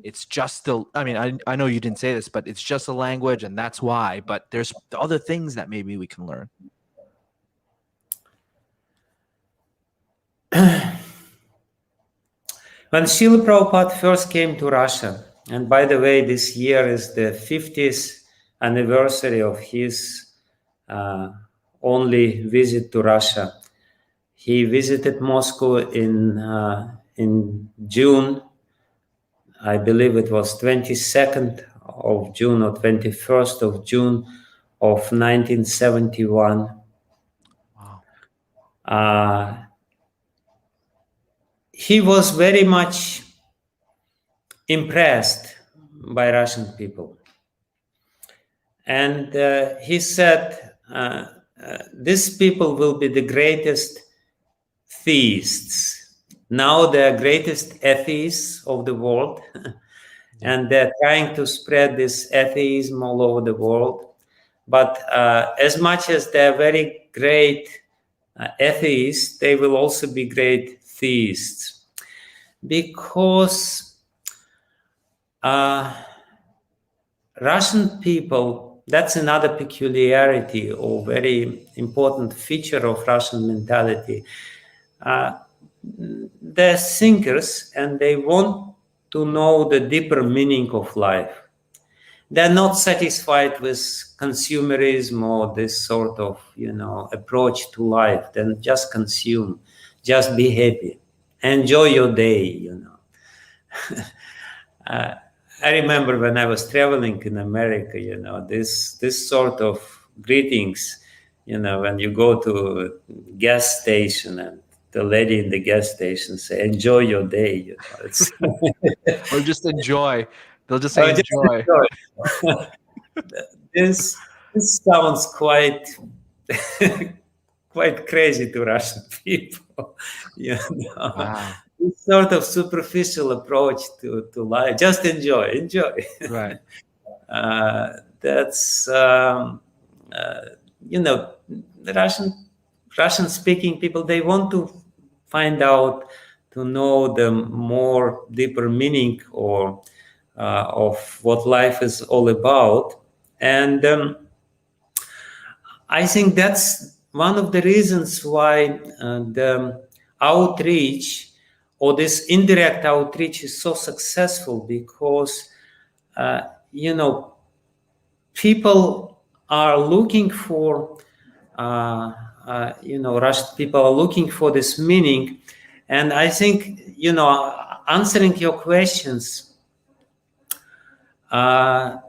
it's just the, I mean, I know you didn't say this, but it's just a language and that's why, but there's other things that maybe we can learn. When Srila Prabhupada first came to Russia, and by the way, this year is the 50th anniversary of his only visit to Russia. He visited Moscow in June. I believe it was 22nd of June or 21st of June of 1971. Wow. He was very much impressed by Russian people. And he said, these people will be the greatest theists. Now they're greatest atheists of the world. And they're trying to spread this atheism all over the world. But as much as they're very great atheists, they will also be great theists. Because Russian people, that's another peculiarity or very important feature of Russian mentality. They're thinkers and they want to know the deeper meaning of life. They're not satisfied with consumerism or this sort of, approach to life. Then just consume, just be happy, enjoy your day, I remember when I was traveling in America, this sort of greetings, when you go to a gas station and the lady in the gas station say, enjoy your day, It's Or just enjoy. They'll just say enjoy. This sounds quite quite crazy to Russian people. Wow. This sort of superficial approach to life. Just enjoy. Right. That's the Russian speaking people, they want to find out, to know the more deeper meaning or of what life is all about. And I think that's one of the reasons why the outreach, or this indirect outreach, is so successful, because people are looking for Russian people are looking for this meaning. And I think, answering your questions, I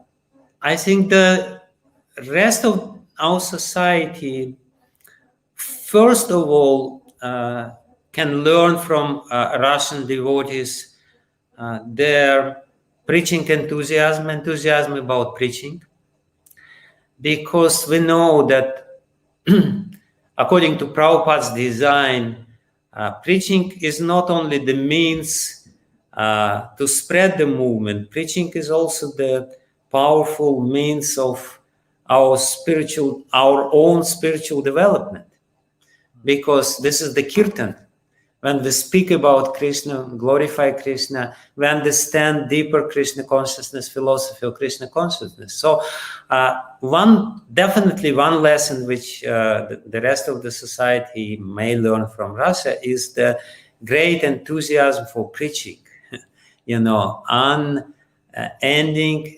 think the rest of our society, first of all, can learn from Russian devotees their preaching enthusiasm about preaching, because we know that according to Prabhupada's design, preaching is not only the means to spread the movement. Preaching is also the powerful means of our own spiritual development, because this is the kirtan. When we speak about Krishna, glorify Krishna, we understand deeper Krishna consciousness, philosophy of Krishna consciousness. So one lesson which the rest of the society may learn from Russia is the great enthusiasm for preaching, unending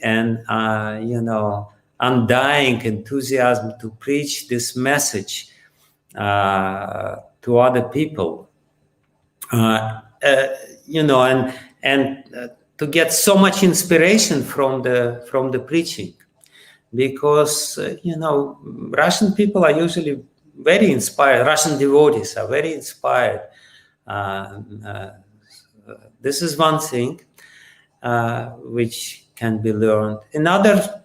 and, undying enthusiasm to preach this message to other people. And to get so much inspiration from the preaching, because Russian people are usually very inspired. Russian devotees are very inspired. This is one thing which can be learned. Another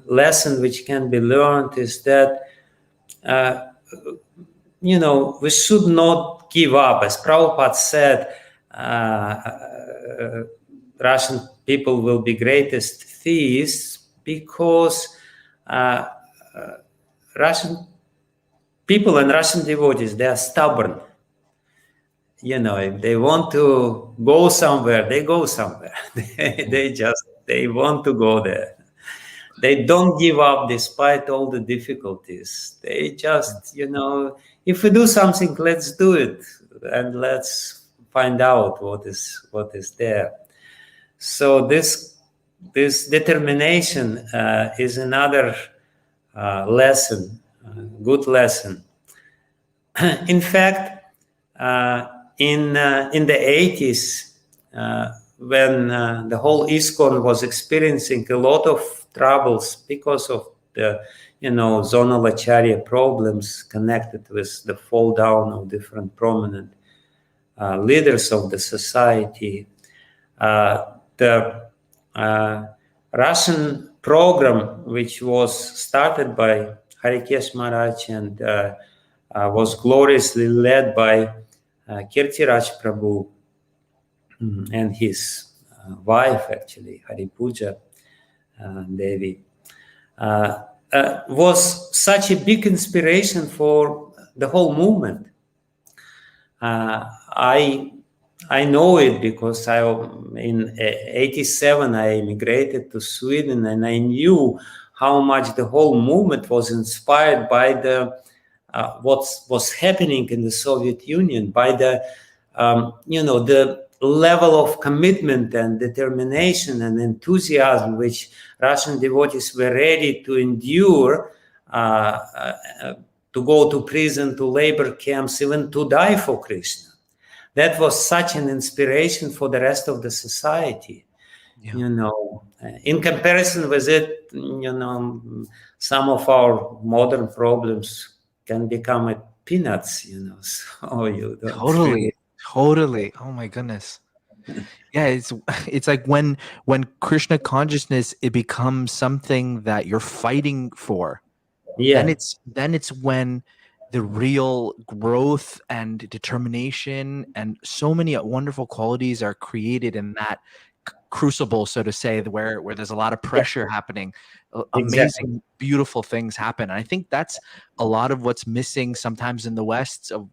lesson which can be learned is that we should not give up. As Prabhupada said, Russian people will be greatest theists because Russian people and Russian devotees, they are stubborn. If they want to go somewhere, they go somewhere. they want to go there. They don't give up despite all the difficulties. They just, if we do something, let's do it, and let's find out what is there. So this determination is another lesson, good lesson. In fact, in the 80s, when the whole ISKCON was experiencing a lot of troubles because of the zonal acharya problems connected with the fall down of different prominent leaders of the society, the Russian program, which was started by Harikesh Maharaj and was gloriously led by Kirtiraj Prabhu and his wife, actually, Haripuja Devi, was such a big inspiration for the whole movement. I know it because in 87 I immigrated to Sweden, and I knew how much the whole movement was inspired by the what was happening in the Soviet Union, by the the level of commitment and determination and enthusiasm which Russian devotees were ready to endure, to go to prison, to labor camps, even to die for Krishna. That was such an inspiration for the rest of the society. Yeah. In comparison with it, some of our modern problems can become peanuts, so you don't Totally. Oh my goodness. Yeah, it's like when Krishna consciousness, it becomes something that you're fighting for. Yeah. Then it's when the real growth and determination and so many wonderful qualities are created in that crucible, so to say, where there's a lot of pressure happening. Amazing, Exactly. beautiful things happen. And I think that's a lot of what's missing sometimes in the West. Of,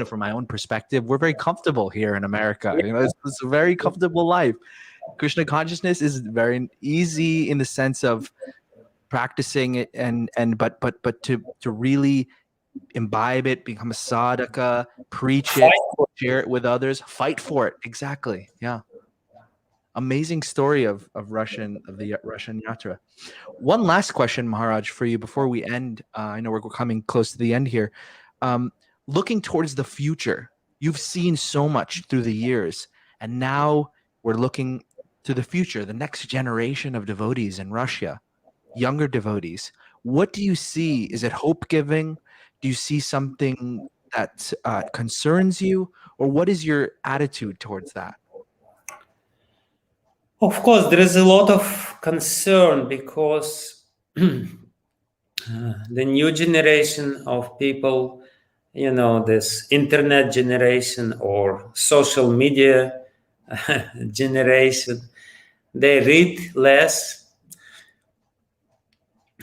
from my own perspective, we're very comfortable here in America. It's a very comfortable life. Krishna consciousness is very easy in the sense of practicing it, but to really imbibe it, become a sadhaka, preach it, share it with others, fight for it. Exactly. Yeah. Amazing story of the Russian Yatra. One last question, Maharaj, for you before we end. I know we're coming close to the end here. Looking towards the future, you've seen so much through the years, and now we're looking to the future, the next generation of devotees in Russia, younger devotees. What do you see? Is it hope-giving? Do you see something that concerns you? Or what is your attitude towards that? Of course, there is a lot of concern because the new generation of people, this internet generation or social media generation, they read less.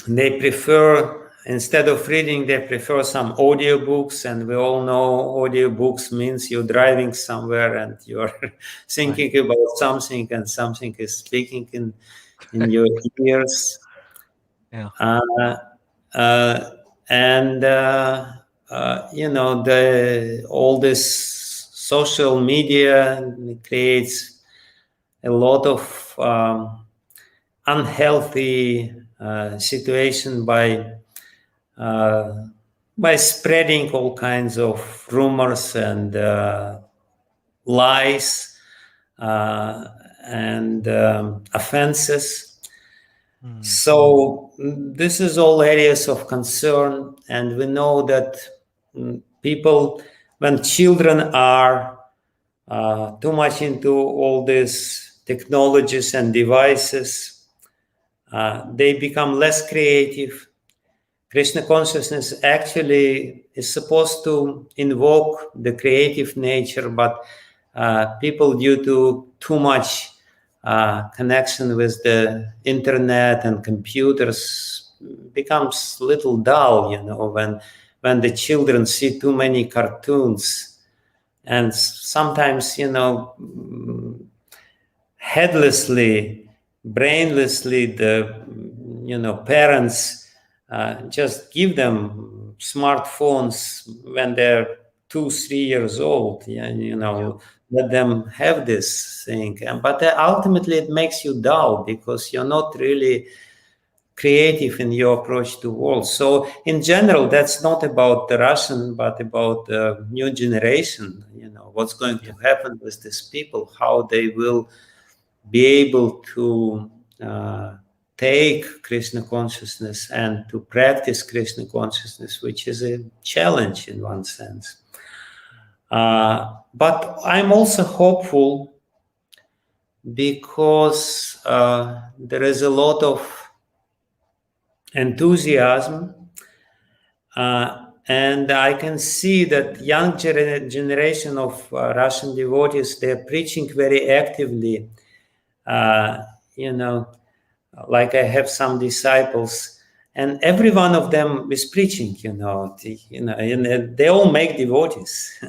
They prefer, instead of reading, they prefer some audiobooks. And we all know audiobooks means you're driving somewhere and you're thinking about something and something is speaking in your ears. Yeah. All this social media creates a lot of unhealthy situation by spreading all kinds of rumors and lies and offenses. So this is all areas of concern, and we know that people, when children are too much into all these technologies and devices, they become less creative. Krishna consciousness actually is supposed to invoke the creative nature, but people, due to too much connection with the internet and computers, becomes a little dull, when the children see too many cartoons. And sometimes, headlessly, brainlessly, the parents just give them smartphones when they're 2-3 years old. Let them have this thing. But ultimately, it makes you dull because you're not really creative in your approach to the world. So in general, that's not about the Russian, but about the new generation. What's going to happen with these people, how they will be able to take Krishna consciousness and to practice Krishna consciousness, which is a challenge in one sense. But I'm also hopeful because there is a lot of enthusiasm, and I can see that young generation of Russian devotees, they're preaching very actively. Like I have some disciples, and every one of them is preaching. And they all make devotees.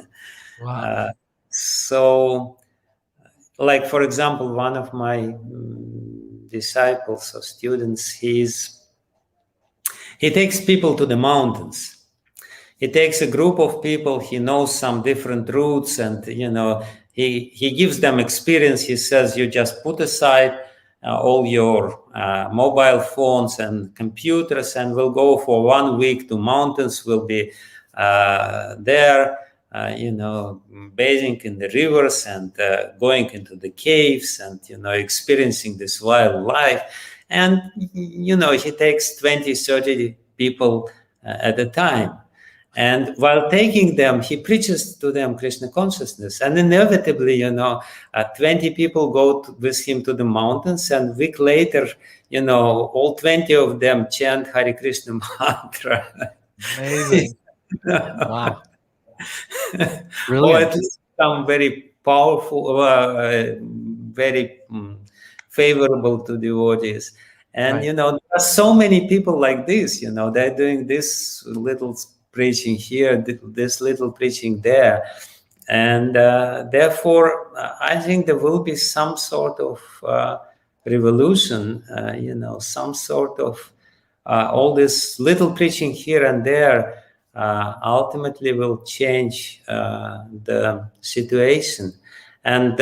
Wow. So, like for example, one of my disciples or students, he takes people to the mountains. He takes a group of people. He knows some different routes, and he gives them experience. He says, you just put aside all your mobile phones and computers, and we'll go for 1 week to mountains. We'll be there, bathing in the rivers and going into the caves and experiencing this wildlife. And he takes 20-30 people at a time. And while taking them, he preaches to them Krishna consciousness. And inevitably, 20 people go with him to the mountains, and a week later, all 20 of them chant Hare Krishna mantra. Amazing. Wow. Or at least some very powerful, very favorable to devotees. And, Right. there are so many people like this, they're doing this little preaching here, this little preaching there. And therefore, I think there will be some sort of revolution, some sort of all this little preaching here and there ultimately will change the situation. And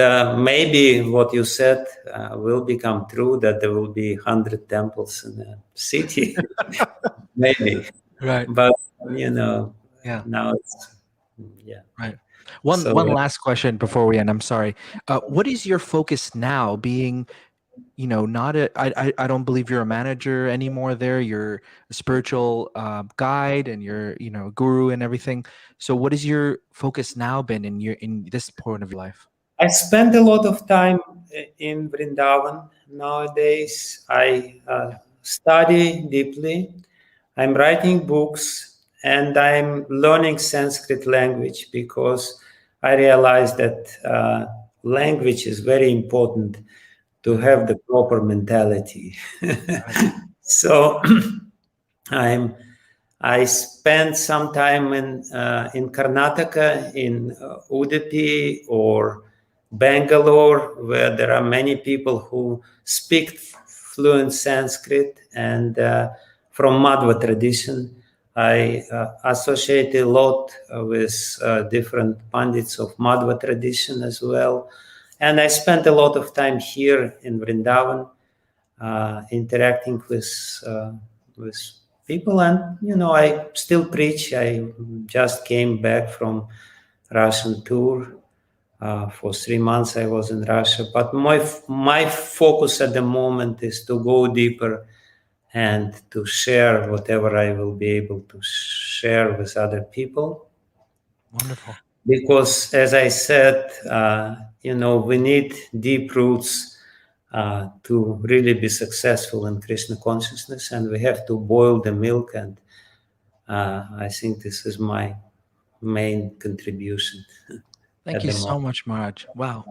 maybe what you said will become true, that there will be 100 temples in a city. Maybe. Right. But, Yeah. now it's, Right. One So, last question before we end. I'm sorry. What is your focus now? Being, not I don't believe you're a manager anymore. There, you're a spiritual guide, and you're a guru and everything. So, what is your focus now been in this point of your life? I spend a lot of time in Vrindavan nowadays. I study deeply. I'm writing books, and I'm learning Sanskrit language, because I realize that language is very important to have the proper mentality. So I spent some time in Karnataka, in Udupi or Bangalore, where there are many people who speak fluent Sanskrit, and from Madhva tradition. I associate a lot with different pandits of Madhva tradition as well. And I spent a lot of time here in Vrindavan, interacting with people. And, I still preach. I just came back from Russian tour. For 3 months I was in Russia. But my focus at the moment is to go deeper and to share whatever I will be able to share with other people. Wonderful. Because, as I said, we need deep roots to really be successful in Krishna consciousness, and we have to boil the milk. And I think this is my main contribution. Thank you so much, Maharaj. Wow.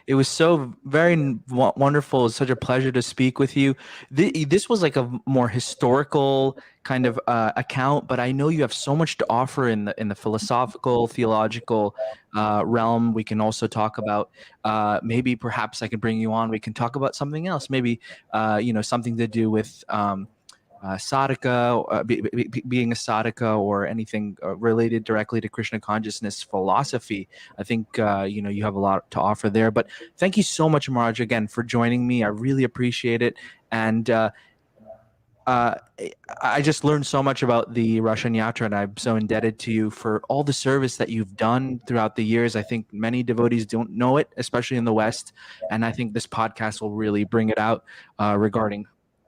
It was so very wonderful. It's such a pleasure to speak with you. This was like a more historical kind of account, but I know you have so much to offer in the philosophical, theological realm. We can also talk about maybe perhaps I can bring you on. We can talk about something else, maybe something to do with sadhaka, being a sadhaka, or anything related directly to Krishna consciousness philosophy. I think you have a lot to offer there. But thank you so much, Maharaj, again for joining me. I really appreciate it, and I just learned so much about the Russian Yatra, and I'm so indebted to you for all the service that you've done throughout the years. I think many devotees don't know it, especially in the West, and I think this podcast will really bring it out regarding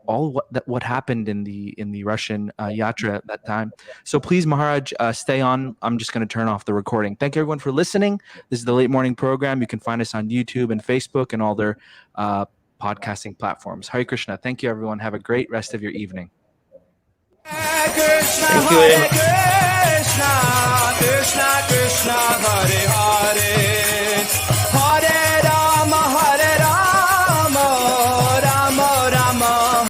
all what happened in the Russian Yatra at that time. So please, Maharaj, stay on. I'm just going to turn off the recording. Thank you, everyone, for listening. This is the Late Morning Program. You can find us on YouTube and Facebook and all their podcasting platforms. Hare Krishna. Thank you, everyone. Have a great rest of your evening. Thank you very much. Krishna, Krishna, Krishna, Hare Hare.